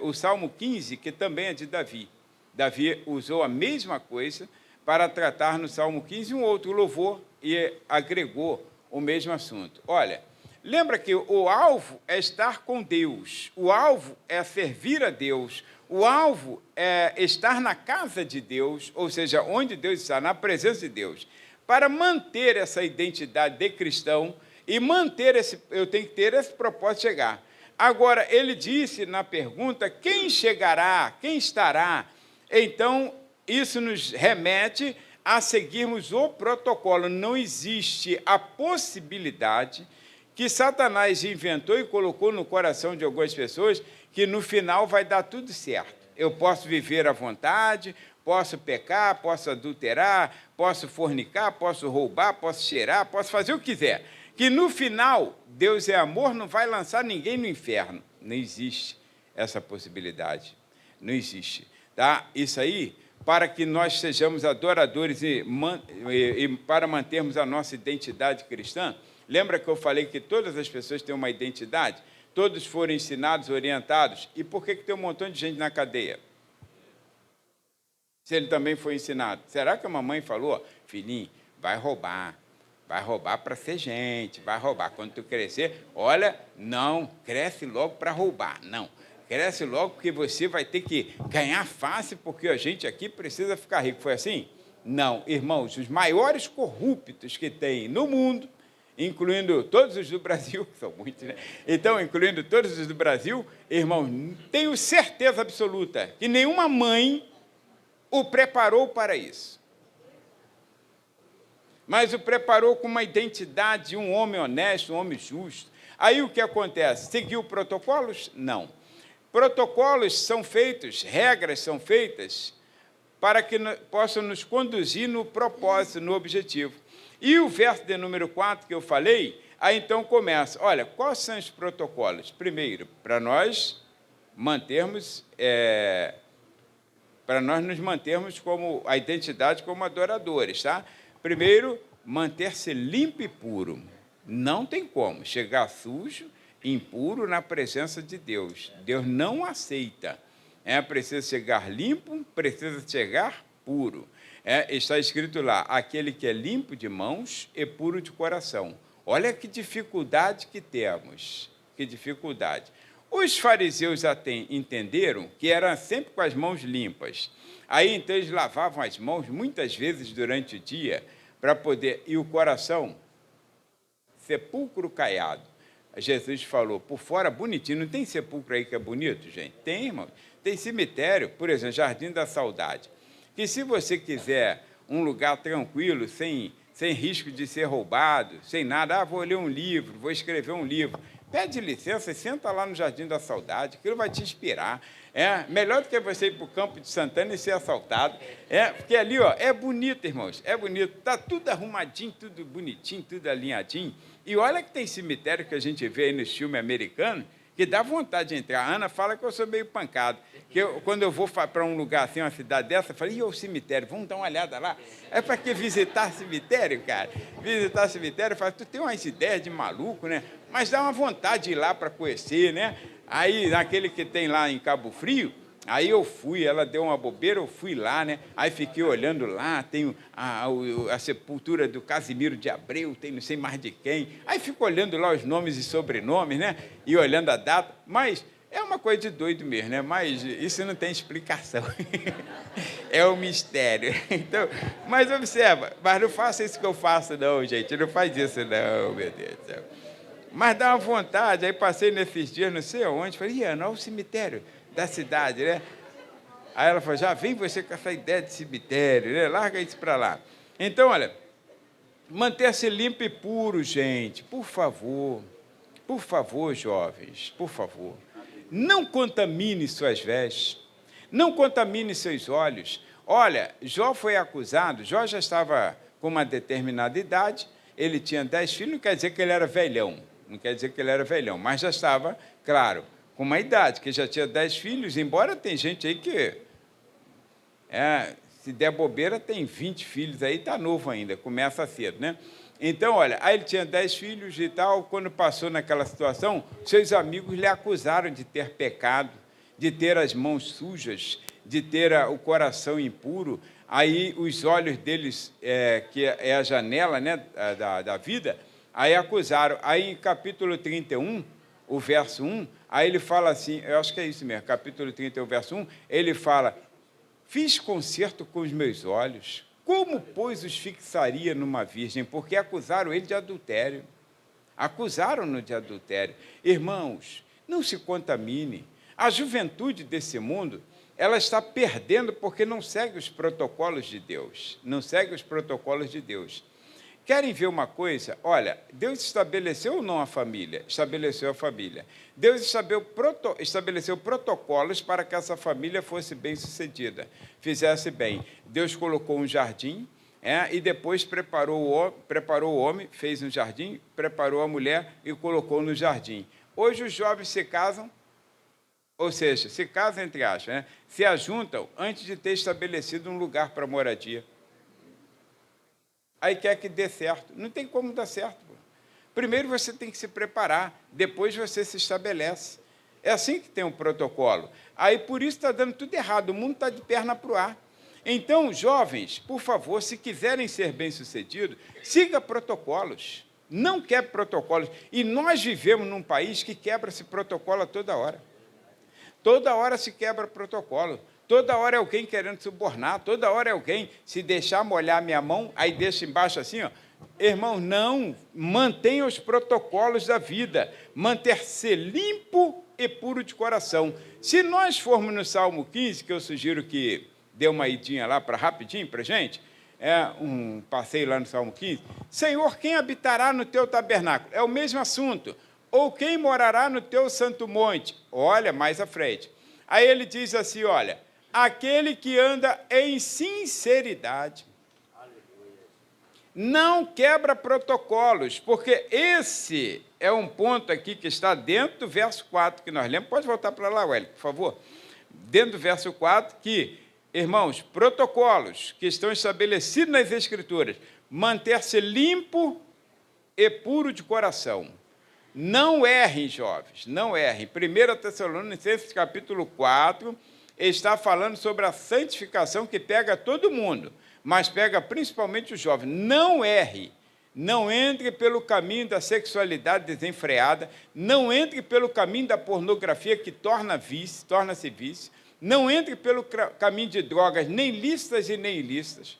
o Salmo 15, que também é de Davi. Davi usou a mesma coisa para tratar no Salmo 15 um outro louvor e agregou o mesmo assunto. Olha, lembra que o alvo é estar com Deus, o alvo é servir a Deus, o alvo é estar na casa de Deus, ou seja, onde Deus está, na presença de Deus. Para manter essa identidade de cristão, e eu tenho que ter esse propósito de chegar. Agora, ele disse na pergunta, quem chegará, quem estará? Então, isso nos remete a seguirmos o protocolo. Não existe a possibilidade que Satanás inventou e colocou no coração de algumas pessoas que no final vai dar tudo certo. Eu posso viver à vontade, posso pecar, posso adulterar, posso fornicar, posso roubar, posso cheirar, posso fazer o que quiser. Que no final, Deus é amor, não vai lançar ninguém no inferno. Não existe essa possibilidade. Não existe. Tá? Isso aí, para que nós sejamos adoradores e para mantermos a nossa identidade cristã, lembra que eu falei que todas as pessoas têm uma identidade? Todos foram ensinados, orientados. E por que tem um montão de gente na cadeia? Se ele também foi ensinado. Será que a mamãe falou, filhinho, vai roubar para ser gente, vai roubar. Quando tu crescer, olha, não, cresce logo para roubar, não. Cresce logo porque você vai ter que ganhar fácil, porque a gente aqui precisa ficar rico. Foi assim? Não, irmãos, os maiores corruptos que tem no mundo, incluindo todos os do Brasil, são muitos, né? Então, incluindo todos os do Brasil, irmãos, tenho certeza absoluta que nenhuma mãe o preparou para isso. Mas o preparou com uma identidade de um homem honesto, um homem justo. Aí o que acontece? Seguiu protocolos? Não. Protocolos são feitos, regras são feitas para que possam nos conduzir no propósito, no objetivo. E o verso de número 4 que eu falei, aí então começa. Olha, quais são os protocolos? Primeiro, para nós mantermos, para nós nos mantermos como a identidade como adoradores, tá? Primeiro, manter-se limpo e puro. Não tem como chegar sujo, impuro na presença de Deus. Deus não aceita. precisa chegar limpo, precisa chegar puro. Está escrito lá, aquele que é limpo de mãos e puro de coração. Olha que dificuldade que temos, que dificuldade. Os fariseus até entenderam que eram sempre com as mãos limpas. Aí, então, eles lavavam as mãos muitas vezes durante o dia para poder... E o coração, sepulcro caiado. Jesus falou, por fora bonitinho. Não tem sepulcro aí que é bonito, gente? Tem, irmão. Tem cemitério, por exemplo, Jardim da Saudade. Que se você quiser um lugar tranquilo, sem risco de ser roubado, sem nada, vou ler um livro, vou escrever um livro. Pede licença e senta lá no Jardim da Saudade, aquilo vai te inspirar. Melhor do que você ir para o Campo de Santana e ser assaltado. Porque ali, é bonito, irmãos, é bonito. Está tudo arrumadinho, tudo bonitinho, tudo alinhadinho. E olha que tem cemitério que a gente vê aí nos filmes americanos, que dá vontade de entrar. A Ana fala que eu sou meio pancado. Que quando eu vou para um lugar assim, uma cidade dessa, eu falo, e o cemitério? Vamos dar uma olhada lá? É para que visitar cemitério, cara? Visitar cemitério, eu falo, tu tem umas ideias de maluco, né? Mas dá uma vontade de ir lá para conhecer, né? Aí, naquele que tem lá em Cabo Frio, aí eu fui, ela deu uma bobeira, eu fui lá, né? Aí fiquei olhando lá, tem a sepultura do Casimiro de Abreu, tem não sei mais de quem. Aí fico olhando lá os nomes e sobrenomes, né? E olhando a data, mas é uma coisa de doido mesmo, né? Mas isso não tem explicação. É um mistério. Então, mas observa, mas não faça isso que eu faço, não, gente. Não faz isso, não, meu Deus do céu. Mas dá uma vontade, aí passei nesses dias, não sei aonde, falei, olha o cemitério da cidade, né? Aí ela falou, já vem você com essa ideia de cemitério, né? Larga isso para lá. Então, olha, manter-se limpo e puro, gente, por favor, jovens, por favor. Não contamine suas vestes, não contamine seus olhos. Olha, Jó foi acusado, Jó já estava com uma determinada idade, ele tinha 10 filhos, não quer dizer que ele era velhão, mas já estava, claro, com uma idade, que já tinha 10 filhos, embora tem gente aí que, se der bobeira, tem 20 filhos aí, está novo ainda, começa cedo, né? Então, olha, aí ele tinha 10 filhos e tal, quando passou naquela situação, seus amigos lhe acusaram de ter pecado, de ter as mãos sujas, de ter o coração impuro. Aí os olhos deles, que é a janela, né, da vida, aí acusaram. Aí em capítulo 31, o verso 1, aí ele fala assim, eu acho que é isso mesmo, capítulo 31, verso 1, ele fala, fiz concerto com os meus olhos, como, pois, os fixaria numa virgem? Porque acusaram ele de adultério. Acusaram-no de adultério. Irmãos, não se contamine. A juventude desse mundo, ela está perdendo porque não segue os protocolos de Deus. Não segue os protocolos de Deus. Querem ver uma coisa? Olha, Deus estabeleceu ou não a família? Estabeleceu a família. Deus estabeleceu protocolos para que essa família fosse bem-sucedida, fizesse bem. Deus colocou um jardim, e depois preparou o homem, fez um jardim, preparou a mulher e colocou no jardim. Hoje os jovens se casam, ou seja, se casam entre aspas, né? Se ajuntam antes de ter estabelecido um lugar para moradia. Aí quer que dê certo. Não tem como dar certo. Primeiro você tem que se preparar, depois você se estabelece. É assim que tem um protocolo. Aí por isso está dando tudo errado, o mundo está de perna para o ar. Então, jovens, por favor, se quiserem ser bem-sucedidos, siga protocolos. Não quebre protocolos. E nós vivemos num país que quebra esse protocolo a toda hora. Toda hora se quebra protocolo. Toda hora é alguém querendo subornar, toda hora é alguém, se deixar molhar minha mão, aí deixa embaixo assim, ó. Irmão, não, mantenha os protocolos da vida, manter-se limpo e puro de coração. Se nós formos no Salmo 15, que eu sugiro que dê uma idinha lá rapidinho para a gente, um passeio lá no Salmo 15, Senhor, quem habitará no teu tabernáculo? É o mesmo assunto. Ou quem morará no teu santo monte? Olha, mais à frente. Aí ele diz assim, olha, aquele que anda em sinceridade, não quebra protocolos, porque esse é um ponto aqui que está dentro do verso 4, que nós lemos. Pode voltar para lá, Wellington, por favor. Dentro do verso 4, que, irmãos, protocolos que estão estabelecidos nas Escrituras, manter-se limpo e puro de coração. Não errem, jovens, não errem. 1 Tessalonicenses, capítulo 4, está falando sobre a santificação que pega todo mundo, mas pega principalmente os jovens. Não erre, não entre pelo caminho da sexualidade desenfreada, não entre pelo caminho da pornografia que torna-se vício, não entre pelo caminho de drogas, nem lícitas e nem ilícitas.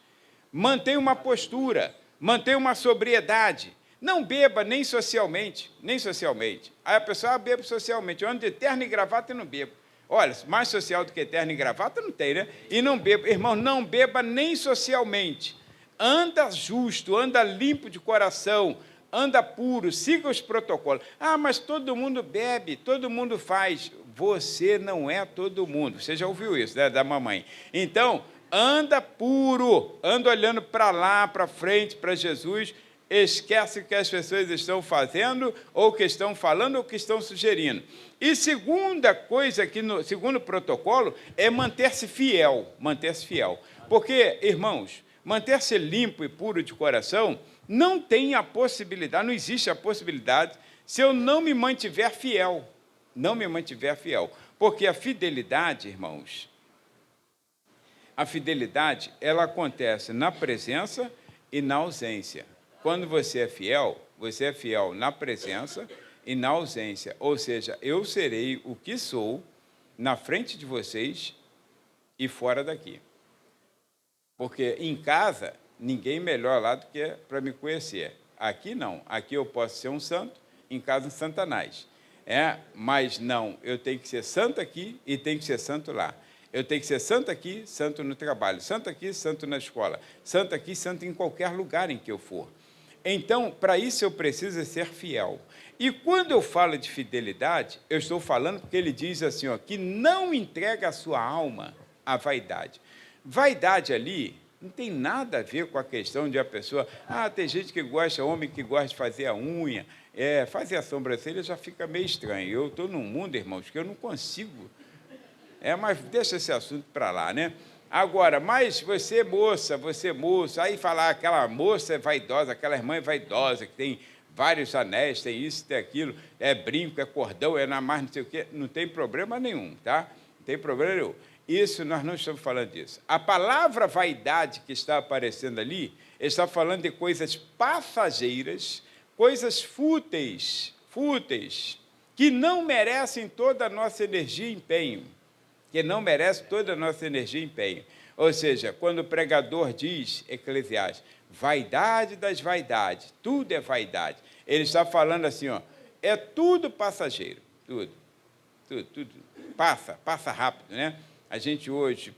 Mantenha uma postura, mantenha uma sobriedade. Não beba nem socialmente, nem socialmente. Aí a pessoa bebe socialmente. Eu ando de terno e gravata e não bebo. Olha, mais social do que terno e gravata não tem, né? E não beba. Irmão, não beba nem socialmente. Anda justo, anda limpo de coração, anda puro, siga os protocolos. Ah, mas todo mundo bebe, todo mundo faz. Você não é todo mundo. Você já ouviu isso, né, da mamãe. Então, anda puro, anda olhando para lá, para frente, para Jesus. Esquece o que as pessoas estão fazendo, ou que estão falando, ou que estão sugerindo. E segunda coisa, segundo o protocolo, é manter-se fiel. Manter-se fiel. Porque, irmãos, manter-se limpo e puro de coração não tem a possibilidade, não existe a possibilidade, se eu não me mantiver fiel. Não me mantiver fiel. Porque a fidelidade, irmãos, a fidelidade, ela acontece na presença e na ausência. Quando você é fiel na presença e na ausência. Ou seja, eu serei o que sou na frente de vocês e fora daqui. Porque em casa, ninguém melhor lá do que para me conhecer. Aqui não. Aqui eu posso ser um santo, em casa um satanás. Mas não, eu tenho que ser santo aqui e tenho que ser santo lá. Eu tenho que ser santo aqui, santo no trabalho. Santo aqui, santo na escola. Santo aqui, santo em qualquer lugar em que eu for. Então, para isso eu preciso ser fiel. E quando eu falo de fidelidade, eu estou falando porque ele diz assim, ó, que não entrega a sua alma à vaidade. Vaidade ali não tem nada a ver com a questão de a pessoa... tem gente que gosta, homem que gosta de fazer a unha, fazer a sobrancelha já fica meio estranho. Eu estou num mundo, irmãos, que eu não consigo... mas deixa esse assunto para lá, né? Agora, mas você moço, aí falar aquela moça é vaidosa, aquela irmã é vaidosa, que tem vários anéis, tem isso, tem aquilo, é brinco, é cordão, é na mais não sei o quê, não tem problema nenhum, tá? Não tem problema nenhum. Isso, nós não estamos falando disso. A palavra vaidade que está aparecendo ali, está falando de coisas passageiras, coisas fúteis, que não merecem toda a nossa energia e empenho. Que não merece toda a nossa energia e empenho. Ou seja, quando o pregador diz, Eclesiastes, vaidade das vaidades, tudo é vaidade. Ele está falando assim, ó, é tudo passageiro, tudo passa rápido, né? A gente hoje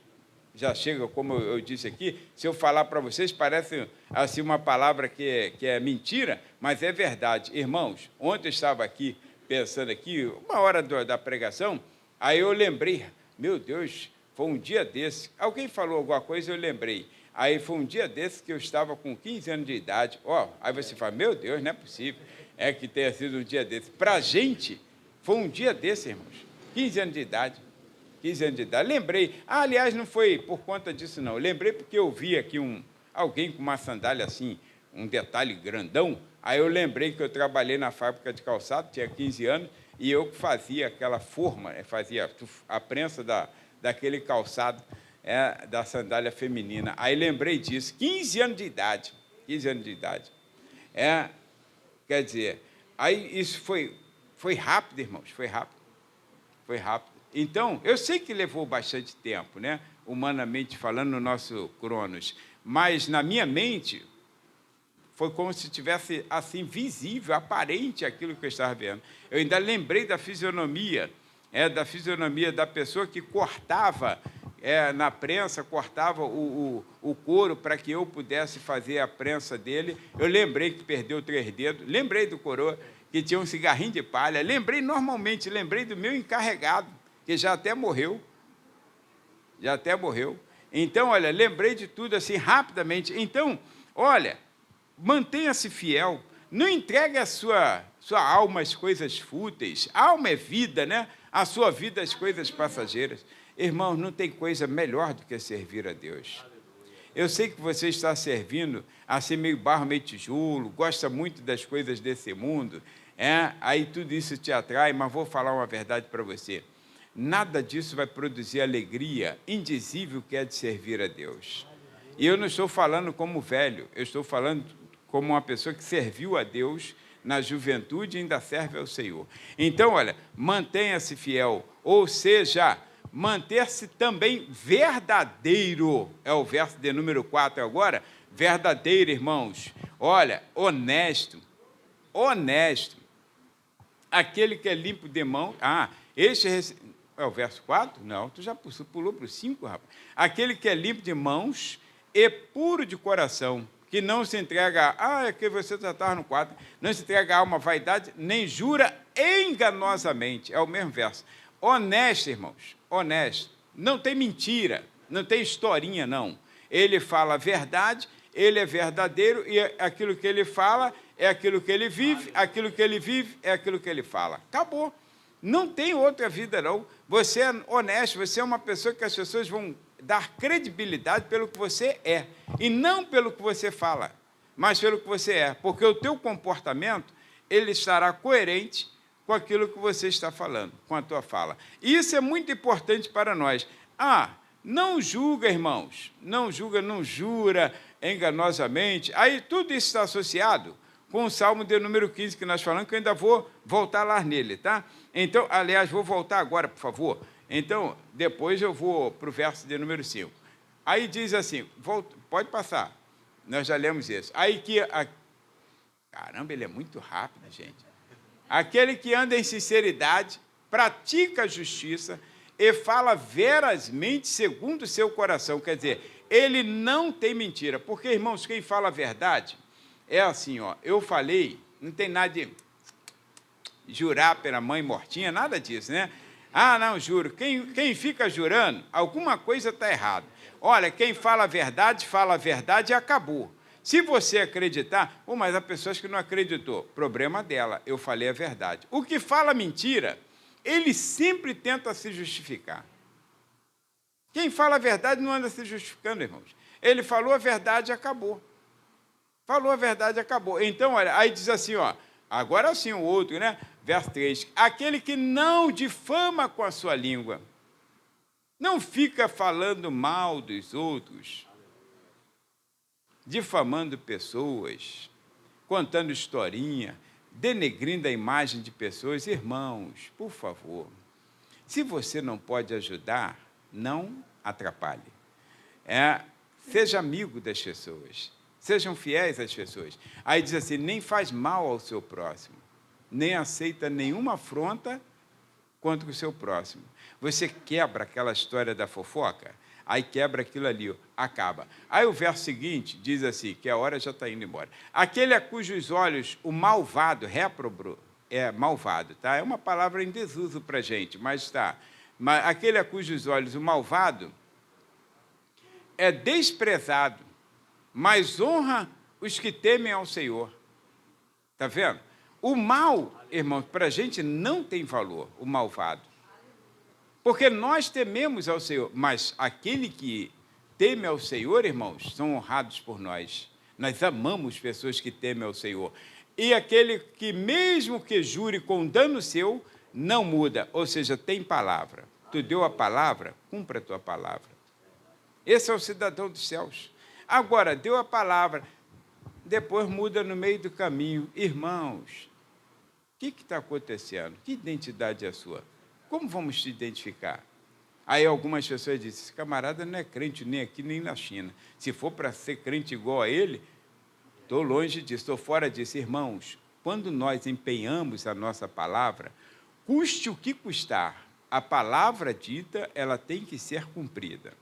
já chega, como eu disse aqui, se eu falar para vocês, parece assim uma palavra que é mentira, mas é verdade. Irmãos, ontem eu estava aqui, pensando aqui, uma hora da pregação, aí eu lembrei, meu Deus, foi um dia desse. Alguém falou alguma coisa, eu lembrei. Aí foi um dia desse que eu estava com 15 anos de idade. Aí você fala, meu Deus, não é possível. É que tenha sido um dia desse. Para a gente, foi um dia desse, irmãos. 15 anos de idade. 15 anos de idade. Lembrei. Aliás, não foi por conta disso, não. Eu lembrei porque eu vi aqui alguém com uma sandália assim, um detalhe grandão. Aí eu lembrei que eu trabalhei na fábrica de calçado, tinha 15 anos, e eu fazia aquela forma, fazia a prensa daquele calçado da sandália feminina. Aí lembrei disso, 15 anos de idade. 15 anos de idade. Quer dizer, aí isso foi rápido, irmãos, foi rápido. Foi rápido. Então, eu sei que levou bastante tempo, né? Humanamente falando, no nosso Cronos, mas na minha mente... foi como se tivesse, assim, visível, aparente aquilo que eu estava vendo. Eu ainda lembrei da fisionomia da pessoa que cortava na prensa, cortava o couro para que eu pudesse fazer a prensa dele. Eu lembrei que perdeu 3 dedos, lembrei do coroa, que tinha um cigarrinho de palha, lembrei do meu encarregado, que já até morreu. Então, olha, lembrei de tudo assim, rapidamente. Então, olha... mantenha-se fiel, não entregue a sua alma às coisas fúteis. A alma é vida, né? A sua vida às coisas passageiras. Irmãos, não tem coisa melhor do que servir a Deus. Eu sei que você está servindo assim meio barro, meio tijolo, gosta muito das coisas desse mundo, aí tudo isso te atrai, mas vou falar uma verdade para você. nada disso vai produzir alegria indizível que é de servir a Deus. E eu não estou falando como velho, eu estou falando como uma pessoa que serviu a Deus na juventude e ainda serve ao Senhor. Então, olha, mantenha-se fiel, ou seja, manter-se também verdadeiro. É o verso de número 4 agora. Verdadeiro, irmãos. Olha, honesto. Aquele que é limpo de mão. É o verso 4? Não, tu já pulou para o 5, rapaz. Aquele que é limpo de mãos e puro de coração, que não se entrega é que você já estava no 4, não se entrega a alma vaidade, nem jura enganosamente. É o mesmo verso. Honesto, irmãos, honesto. Não tem mentira, não tem historinha, não. Ele fala a verdade, ele é verdadeiro, e aquilo que ele fala é aquilo que ele vive, aquilo que ele vive é aquilo que ele fala. Acabou. Não tem outra vida, não. Você é honesto, você é uma pessoa que as pessoas vão dar credibilidade pelo que você é, e não pelo que você fala, mas pelo que você é, porque o teu comportamento, ele estará coerente com aquilo que você está falando, com a tua fala. E isso é muito importante para nós. Não julga, irmãos, não julga, não jura enganosamente. Aí tudo isso está associado com o Salmo de número 15 que nós falamos, que eu ainda vou voltar lá nele, tá? Então, aliás, vou voltar agora, por favor. Então, depois eu vou para o verso de número 5. Aí diz assim, pode passar, nós já lemos isso. Aí caramba, ele é muito rápido, gente. Aquele que anda em sinceridade, pratica a justiça e fala verazmente segundo o seu coração. Quer dizer, ele não tem mentira. Porque, irmãos, quem fala a verdade é assim, eu falei, não tem nada de jurar pela mãe mortinha, nada disso, né? Não, juro. Quem fica jurando, alguma coisa está errada. Olha, quem fala a verdade e acabou. Se você acreditar, mas há pessoas que não acreditou, problema dela, eu falei a verdade. O que fala mentira, ele sempre tenta se justificar. Quem fala a verdade não anda se justificando, irmãos. Ele falou a verdade e acabou. Falou a verdade e acabou. Então, olha, aí diz assim, agora sim o outro, né? Verso 3, aquele que não difama com a sua língua, não fica falando mal dos outros, difamando pessoas, contando historinha, denegrindo a imagem de pessoas. Irmãos, por favor, se você não pode ajudar, não atrapalhe. Seja amigo das pessoas, sejam fiéis às pessoas. Aí diz assim, nem faz mal ao seu próximo, nem aceita nenhuma afronta contra o seu próximo. Você quebra aquela história da fofoca, aí quebra aquilo ali, acaba. Aí o verso seguinte diz assim, que a hora já está indo embora. Aquele a cujos olhos o malvado, réprobo, é malvado, tá? É uma palavra em desuso para a gente, mas está. Mas aquele a cujos olhos o malvado é desprezado, mas honra os que temem ao Senhor. Está vendo? O mal, irmãos, para a gente não tem valor, o malvado. Porque nós tememos ao Senhor, mas aquele que teme ao Senhor, irmãos, são honrados por nós. Nós amamos pessoas que temem ao Senhor. E aquele que, mesmo que jure com dano seu, não muda, ou seja, tem palavra. Tu deu a palavra, cumpra a tua palavra. Esse é o cidadão dos céus. Agora, deu a palavra, depois muda no meio do caminho. Irmãos, o que está acontecendo? Que identidade é a sua? Como vamos te identificar? Aí algumas pessoas dizem, esse camarada não é crente nem aqui nem na China. Se for para ser crente igual a ele, estou longe disso, estou fora disso. Irmãos, quando nós empenhamos a nossa palavra, custe o que custar, a palavra dita, ela tem que ser cumprida.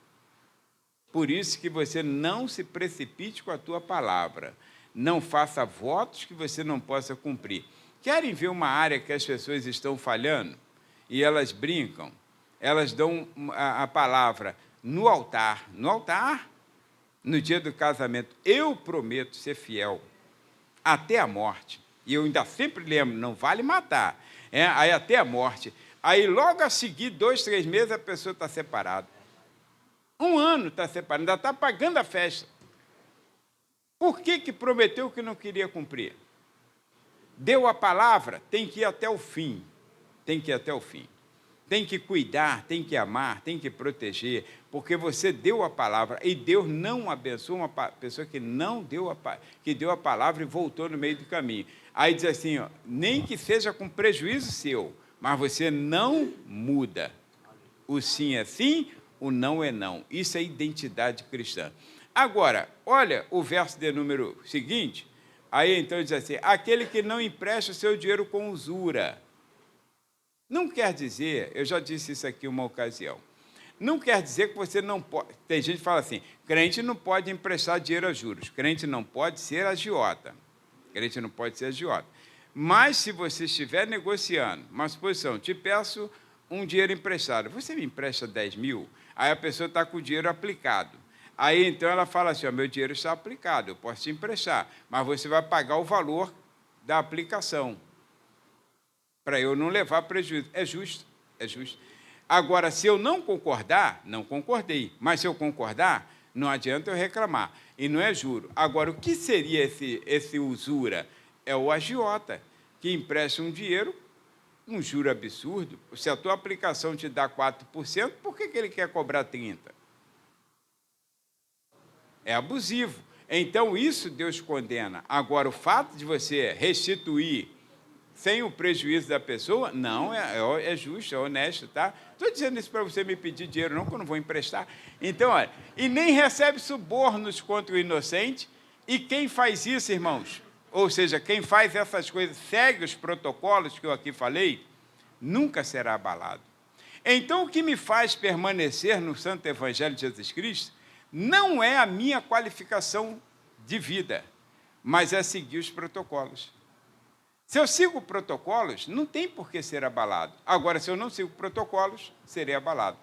Por isso que você não se precipite com a tua palavra. Não faça votos que você não possa cumprir. Querem ver uma área que as pessoas estão falhando? E elas brincam, elas dão a palavra no altar. No altar, no dia do casamento, eu prometo ser fiel até a morte. E eu ainda sempre lembro, não vale matar. Aí até a morte. Aí logo a seguir, 2, 3 meses, a pessoa está separada. 1 ano está separada, ainda está pagando a festa. Por que prometeu que não queria cumprir? Deu a palavra, tem que ir até o fim. Tem que ir até o fim. tem que cuidar, tem que amar, tem que proteger, porque você deu a palavra, e Deus não abençoa uma pessoa que não deu que deu a palavra e voltou no meio do caminho. Aí diz assim, ó, nem que seja com prejuízo seu, mas você não muda. O sim é sim, o não é não. Isso é identidade cristã. Agora, olha o verso de número seguinte, aí então diz assim, aquele que não empresta o seu dinheiro com usura. Não quer dizer, eu já disse isso aqui uma ocasião, não quer dizer que você não pode, tem gente que fala assim, crente não pode emprestar dinheiro a juros, crente não pode ser agiota, crente não pode ser agiota. Mas se você estiver negociando, uma suposição, te peço um dinheiro emprestado, você me empresta 10 mil, aí a pessoa está com o dinheiro aplicado. Aí então ela fala assim, ó, meu dinheiro está aplicado, eu posso te emprestar, mas você vai pagar o valor da aplicação, para eu não levar prejuízo. É justo, é justo. Agora, se eu não concordar, não concordei, mas se eu concordar, não adianta eu reclamar, e não é juro. Agora, o que seria esse usura? É o agiota, que empresta um dinheiro, um juro absurdo. Se a tua aplicação te dá 4%, por que ele quer cobrar 30%? É abusivo. Então, isso Deus condena. Agora, o fato de você restituir sem o prejuízo da pessoa, não, é justo, é honesto, tá? Estou dizendo isso para você me pedir dinheiro, não, que eu não vou emprestar. Então, olha, e nem recebe subornos contra o inocente, e quem faz isso, irmãos, ou seja, quem faz essas coisas, segue os protocolos que eu aqui falei, nunca será abalado. Então, o que me faz permanecer no Santo Evangelho de Jesus Cristo não é a minha qualificação de vida, mas é seguir os protocolos. Se eu sigo protocolos, não tem por que ser abalado. Agora, se eu não sigo protocolos, serei abalado.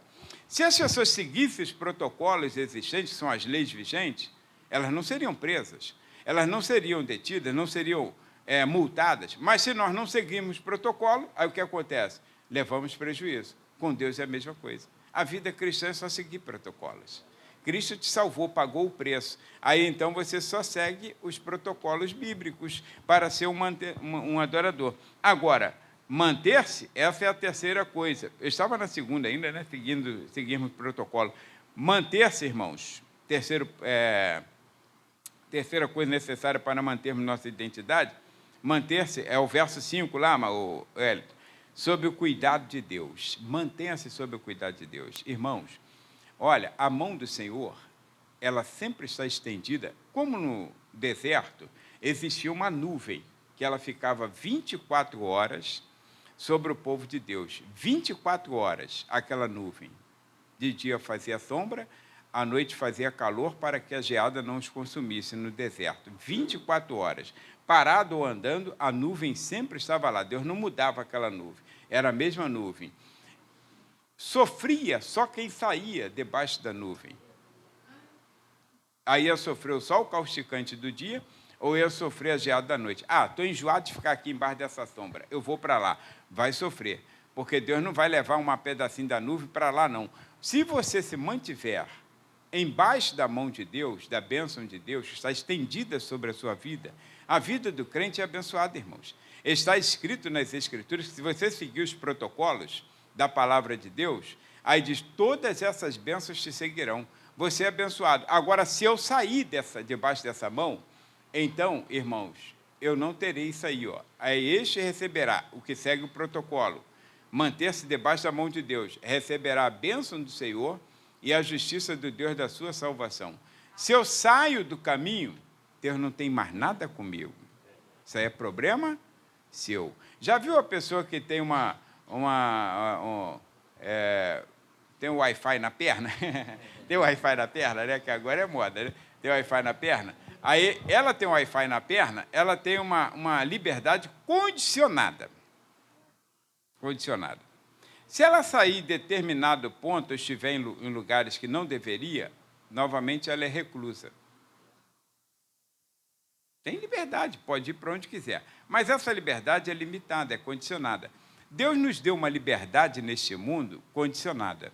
Se as pessoas seguissem os protocolos existentes, que são as leis vigentes, elas não seriam presas, elas não seriam detidas, não seriam multadas. Mas se nós não seguirmos protocolo, aí o que acontece? Levamos prejuízo. Com Deus é a mesma coisa. A vida cristã é só seguir protocolos. Cristo te salvou, pagou o preço. Aí, então, você só segue os protocolos bíblicos para ser um adorador. Agora, manter-se, essa é a terceira coisa. Eu estava na segunda ainda, né, seguimos o protocolo. Manter-se, irmãos, terceira coisa necessária para mantermos nossa identidade, manter-se, é o verso 5 lá, Hélio, sob o cuidado de Deus. Mantenha-se sob o cuidado de Deus. Irmãos, olha, a mão do Senhor, ela sempre está estendida. Como no deserto, existia uma nuvem, que ela ficava 24 horas sobre o povo de Deus. 24 horas, aquela nuvem. De dia fazia sombra, à noite fazia calor, para que a geada não os consumisse no deserto. 24 horas. Parado ou andando, a nuvem sempre estava lá. Deus não mudava aquela nuvem. Era a mesma nuvem. Sofria só quem saía debaixo da nuvem. Aí ia sofrer o sol causticante do dia, ou ia sofrer a geada da noite. Ah, estou enjoado de ficar aqui embaixo dessa sombra, eu vou para lá. Vai sofrer, porque Deus não vai levar um pedacinho da nuvem para lá, não. Se você se mantiver embaixo da mão de Deus, da bênção de Deus, que está estendida sobre a sua vida, a vida do crente é abençoada, irmãos. Está escrito nas Escrituras que se você seguir os protocolos da palavra de Deus, aí diz, todas essas bênçãos te seguirão. Você é abençoado. Agora, se eu sair debaixo dessa mão, então, irmãos, eu não terei isso aí. Ó. Aí este receberá o que segue o protocolo. Manter-se debaixo da mão de Deus, receberá a bênção do Senhor e a justiça do Deus da sua salvação. Se eu saio do caminho, Deus não tem mais nada comigo. Isso aí é problema seu. Já viu a pessoa que tem tem um Wi-Fi na perna? Tem um Wi-Fi na perna, né? Que agora é moda, né? Tem um Wi-Fi na perna. Aí, ela tem um Wi-Fi na perna, ela tem uma liberdade condicionada. Condicionada. Se ela sair de determinado ponto, ou estiver em lugares que não deveria, novamente ela é reclusa. Tem liberdade, pode ir para onde quiser. Mas essa liberdade é limitada, é condicionada. Deus nos deu uma liberdade neste mundo condicionada.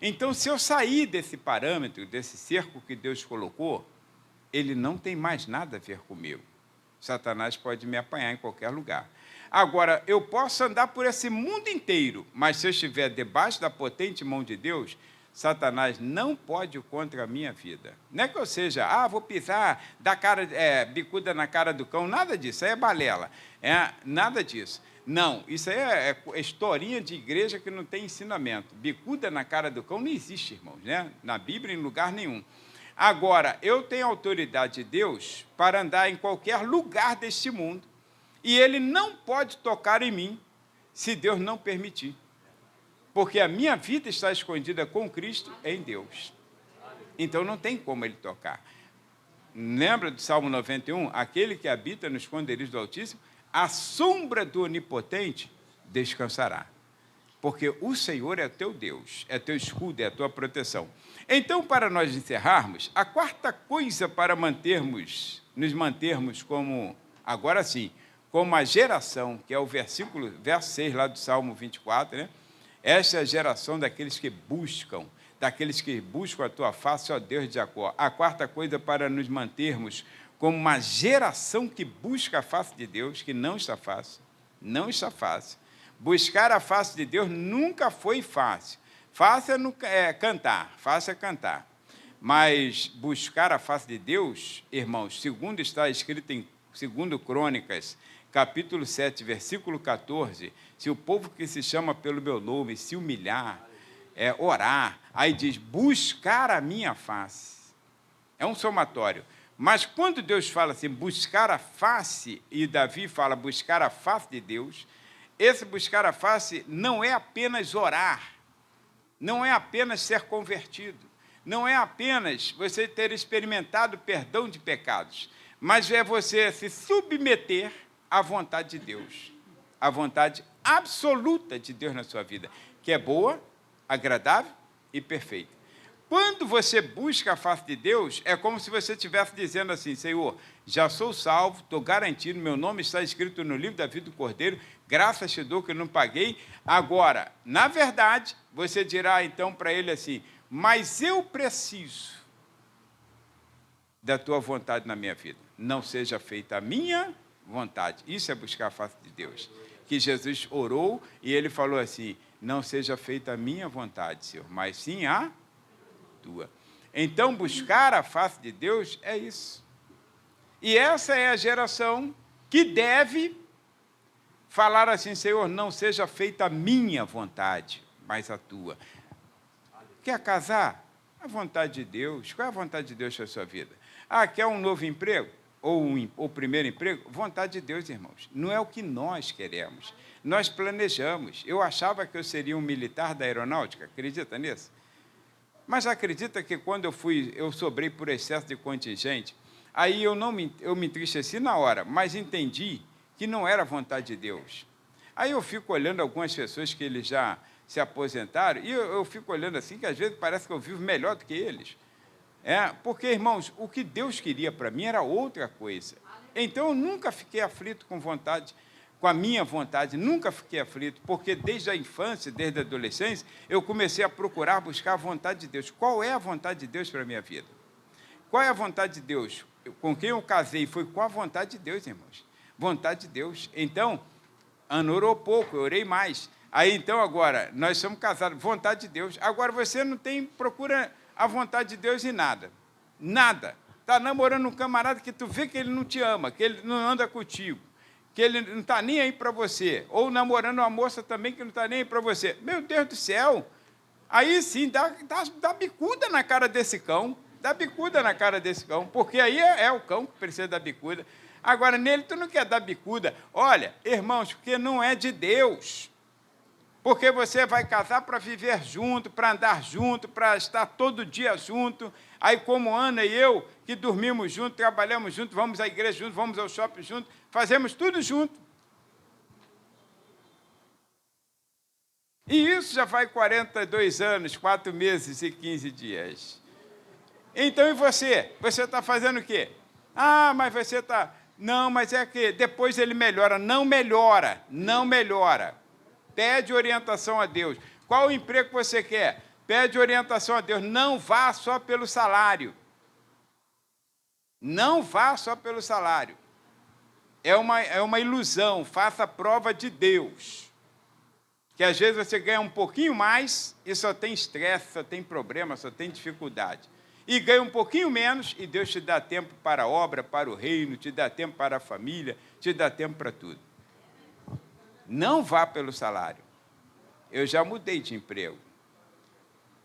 Então, se eu sair desse parâmetro, desse cerco que Deus colocou, ele não tem mais nada a ver comigo. Satanás pode me apanhar em qualquer lugar. Agora, eu posso andar por esse mundo inteiro, mas se eu estiver debaixo da potente mão de Deus, Satanás não pode ir contra a minha vida. Não é que eu seja, vou pisar, dar bicuda na cara do cão, nada disso, aí é balela, nada disso. Não, isso aí é historinha de igreja que não tem ensinamento. Bicuda na cara do cão não existe, irmãos, né? Na Bíblia, em lugar nenhum. Agora, eu tenho autoridade de Deus para andar em qualquer lugar deste mundo, e Ele não pode tocar em mim se Deus não permitir. Porque a minha vida está escondida com Cristo em Deus. Então não tem como Ele tocar. Lembra do Salmo 91? Aquele que habita no esconderijo do Altíssimo, a sombra do Onipotente descansará. Porque o Senhor é teu Deus, é teu escudo, é a tua proteção. Então, para nós encerrarmos, a quarta coisa para nos mantermos como, agora sim, como a geração, que é o verso 6 lá do Salmo 24, né? Esta é a geração daqueles que buscam a tua face, ó Deus de Jacó. A quarta coisa para nos mantermos como uma geração que busca a face de Deus, que não está fácil, não está fácil. Buscar a face de Deus nunca foi fácil. Fácil é cantar, fácil é cantar. Mas buscar a face de Deus, irmãos, segundo está escrito em 2 Crônicas, capítulo 7, versículo 14, se o povo que se chama pelo meu nome se humilhar, orar, aí diz, buscar a minha face. É um somatório. Mas quando Deus fala assim, buscar a face, e Davi fala buscar a face de Deus, esse buscar a face não é apenas orar, não é apenas ser convertido, não é apenas você ter experimentado perdão de pecados, mas é você se submeter à vontade de Deus, à vontade absoluta de Deus na sua vida, que é boa, agradável e perfeita. Quando você busca a face de Deus, é como se você estivesse dizendo assim, Senhor, já sou salvo, estou garantido, meu nome está escrito no livro da vida do Cordeiro, graças te dou que eu não paguei. Agora, na verdade, você dirá então para ele assim, mas eu preciso da tua vontade na minha vida. Não seja feita a minha vontade. Isso é buscar a face de Deus. Que Jesus orou e ele falou assim, não seja feita a minha vontade, Senhor, mas sim a tua. Então, buscar a face de Deus é isso. E essa é a geração que deve falar assim, Senhor, não seja feita a minha vontade, mas a tua. Quer casar? A vontade de Deus. Qual é a vontade de Deus para a sua vida? Quer um novo emprego? Ou o primeiro emprego? Vontade de Deus, irmãos. Não é o que nós queremos. Nós planejamos. Eu achava que eu seria um militar da aeronáutica. Acredita nisso? Mas acredita que quando eu sobrei por excesso de contingente, aí eu me entristeci na hora, mas entendi que não era a vontade de Deus. Aí eu fico olhando algumas pessoas que eles já se aposentaram, e eu fico olhando assim, que às vezes parece que eu vivo melhor do que eles. Porque, irmãos, o que Deus queria para mim era outra coisa. Então, eu nunca fiquei aflito com a minha vontade, nunca fiquei aflito, porque desde a infância, desde a adolescência, eu comecei a procurar, buscar a vontade de Deus. Qual é a vontade de Deus para a minha vida? Qual é a vontade de Deus? Com quem eu casei foi com a vontade de Deus, irmãos. Vontade de Deus. Então, Ana orou pouco, eu orei mais. Aí, então, agora, nós somos casados, vontade de Deus. Agora, você não procura a vontade de Deus em nada. Nada. Está namorando um camarada que tu vê que ele não te ama, que ele não anda contigo, que ele não está nem aí para você. Ou namorando uma moça também que não está nem aí para você. Meu Deus do céu! Aí sim, dá bicuda na cara desse cão. Dá bicuda na cara desse cão, porque aí é o cão que precisa dar bicuda. Agora, nele, tu não quer dar bicuda. Olha, irmãos, porque não é de Deus. Porque você vai casar para viver junto, para andar junto, para estar todo dia junto. Aí, como Ana e eu, que dormimos junto, trabalhamos junto, vamos à igreja junto, vamos ao shopping junto, fazemos tudo junto. E isso já faz 42 anos, 4 meses e 15 dias. Então, e você? Você está fazendo o quê? Mas você está... Não, mas é que depois ele melhora. Não melhora, não melhora. Pede orientação a Deus. Qual o emprego que você quer? Pede orientação a Deus. Não vá só pelo salário. Não vá só pelo salário. é uma ilusão. Faça a prova de Deus. Que às vezes você ganha um pouquinho mais e só tem estresse, só tem problema, só tem dificuldade. E ganha um pouquinho menos e Deus te dá tempo para a obra, para o reino, te dá tempo para a família, te dá tempo para tudo. Não vá pelo salário. Eu já mudei de emprego.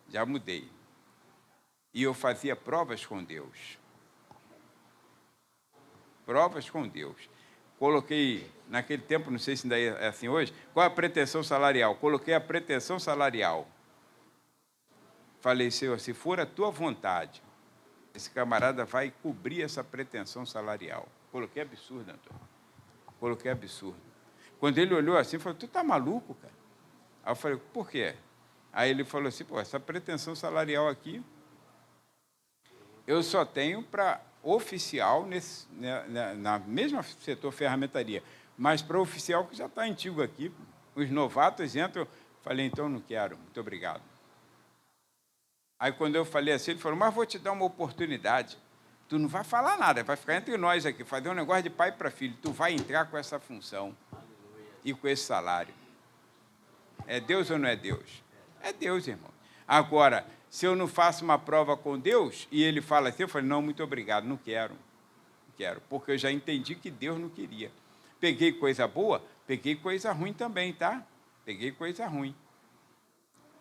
Já mudei. E eu fazia provas com Deus. Provas com Deus. Coloquei, naquele tempo, não sei se ainda é assim hoje, qual a pretensão salarial? Coloquei a pretensão salarial. Falei, Senhor, se for a tua vontade, esse camarada vai cobrir essa pretensão salarial. Coloquei absurdo, Antônio. Coloquei absurdo. Quando ele olhou assim, falou, tu tá maluco, cara? Aí eu falei, por quê? Aí ele falou assim, pô, essa pretensão salarial aqui, eu só tenho para oficial, na mesma setor ferramentaria, mas para oficial que já está antigo aqui, os novatos entram, falei, então não quero, muito obrigado. Aí quando eu falei assim, ele falou, mas vou te dar uma oportunidade, tu não vai falar nada, vai ficar entre nós aqui, fazer um negócio de pai para filho, tu vai entrar com essa função e com esse salário. É Deus ou não é Deus? É Deus, irmão. Agora, se eu não faço uma prova com Deus, e ele fala assim, eu falei, não, muito obrigado, não quero. Não quero, porque eu já entendi que Deus não queria. Peguei coisa boa, peguei coisa ruim também, tá? Peguei coisa ruim.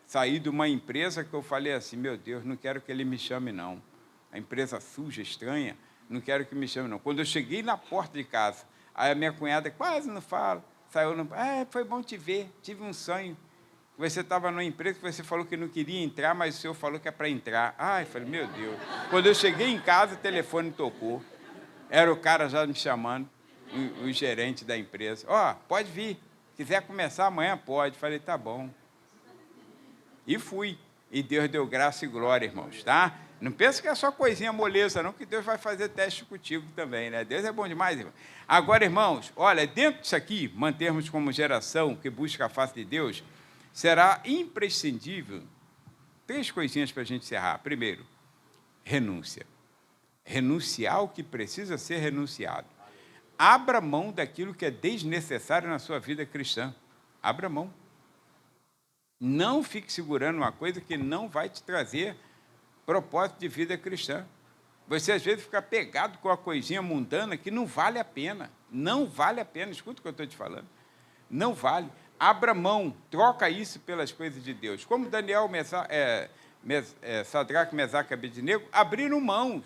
Saí de uma empresa que eu falei assim, meu Deus, não quero que ele me chame, não. A empresa suja, estranha, não quero que me chame, não. Quando eu cheguei na porta de casa, aí a minha cunhada quase não fala, saiu, foi bom te ver, tive um sonho. Você estava numa empresa que você falou que não queria entrar, mas o senhor falou que é para entrar. Ai, falei, meu Deus. Quando eu cheguei em casa, o telefone tocou. Era o cara já me chamando, o gerente da empresa. Ó, pode vir. Quiser começar amanhã, pode. Falei, tá bom. E fui. E Deus deu graça e glória, irmãos, tá? Não pensa que é só coisinha moleza, não, que Deus vai fazer teste contigo também, né? Deus é bom demais, irmão. Agora, irmãos, olha, dentro disso aqui, mantermos como geração que busca a face de Deus, será imprescindível 3 coisinhas para a gente encerrar. Primeiro, renúncia. Renunciar ao que precisa ser renunciado. Abra mão daquilo que é desnecessário na sua vida cristã. Abra mão. Não fique segurando uma coisa que não vai te trazer propósito de vida cristã. Você, às vezes, fica pegado com uma coisinha mundana que não vale a pena. Não vale a pena. Escuta o que eu estou te falando. Não vale. Abra mão, troca isso pelas coisas de Deus. Como Daniel, Sadraque, Mesaque e Abednego abriram mãos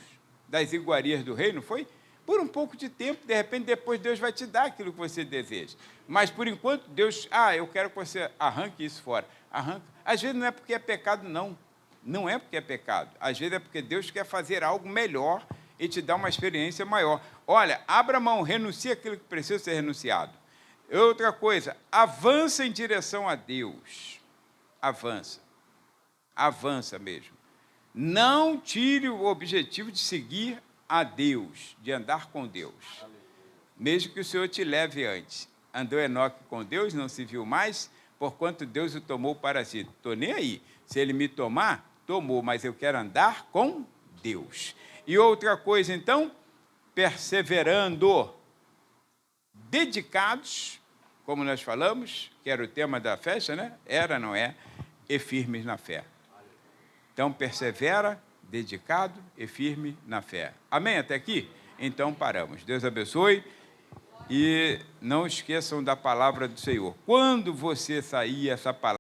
das iguarias do reino, foi por um pouco de tempo, de repente, depois Deus vai te dar aquilo que você deseja. Mas, por enquanto, Deus, eu quero que você arranque isso fora. Arranca. Às vezes não é porque é pecado, não. Não é porque é pecado. Às vezes é porque Deus quer fazer algo melhor e te dar uma experiência maior. Olha, abra mão, renuncie aquilo que precisa ser renunciado. Outra coisa, avança em direção a Deus. Avança. Avança mesmo. Não tire o objetivo de seguir a Deus, de andar com Deus. Mesmo que o Senhor te leve antes. Andou Enoque com Deus, não se viu mais, porquanto Deus o tomou para si. Estou nem aí. Se ele me tomar, tomou, mas eu quero andar com Deus. E outra coisa, então, perseverando, dedicados, como nós falamos, que era o tema da festa, né? Era, não é? E firmes na fé. Então, persevera, dedicado e firme na fé. Amém? Até aqui? Então, paramos. Deus abençoe. E não esqueçam da palavra do Senhor. Quando você sair essa palavra,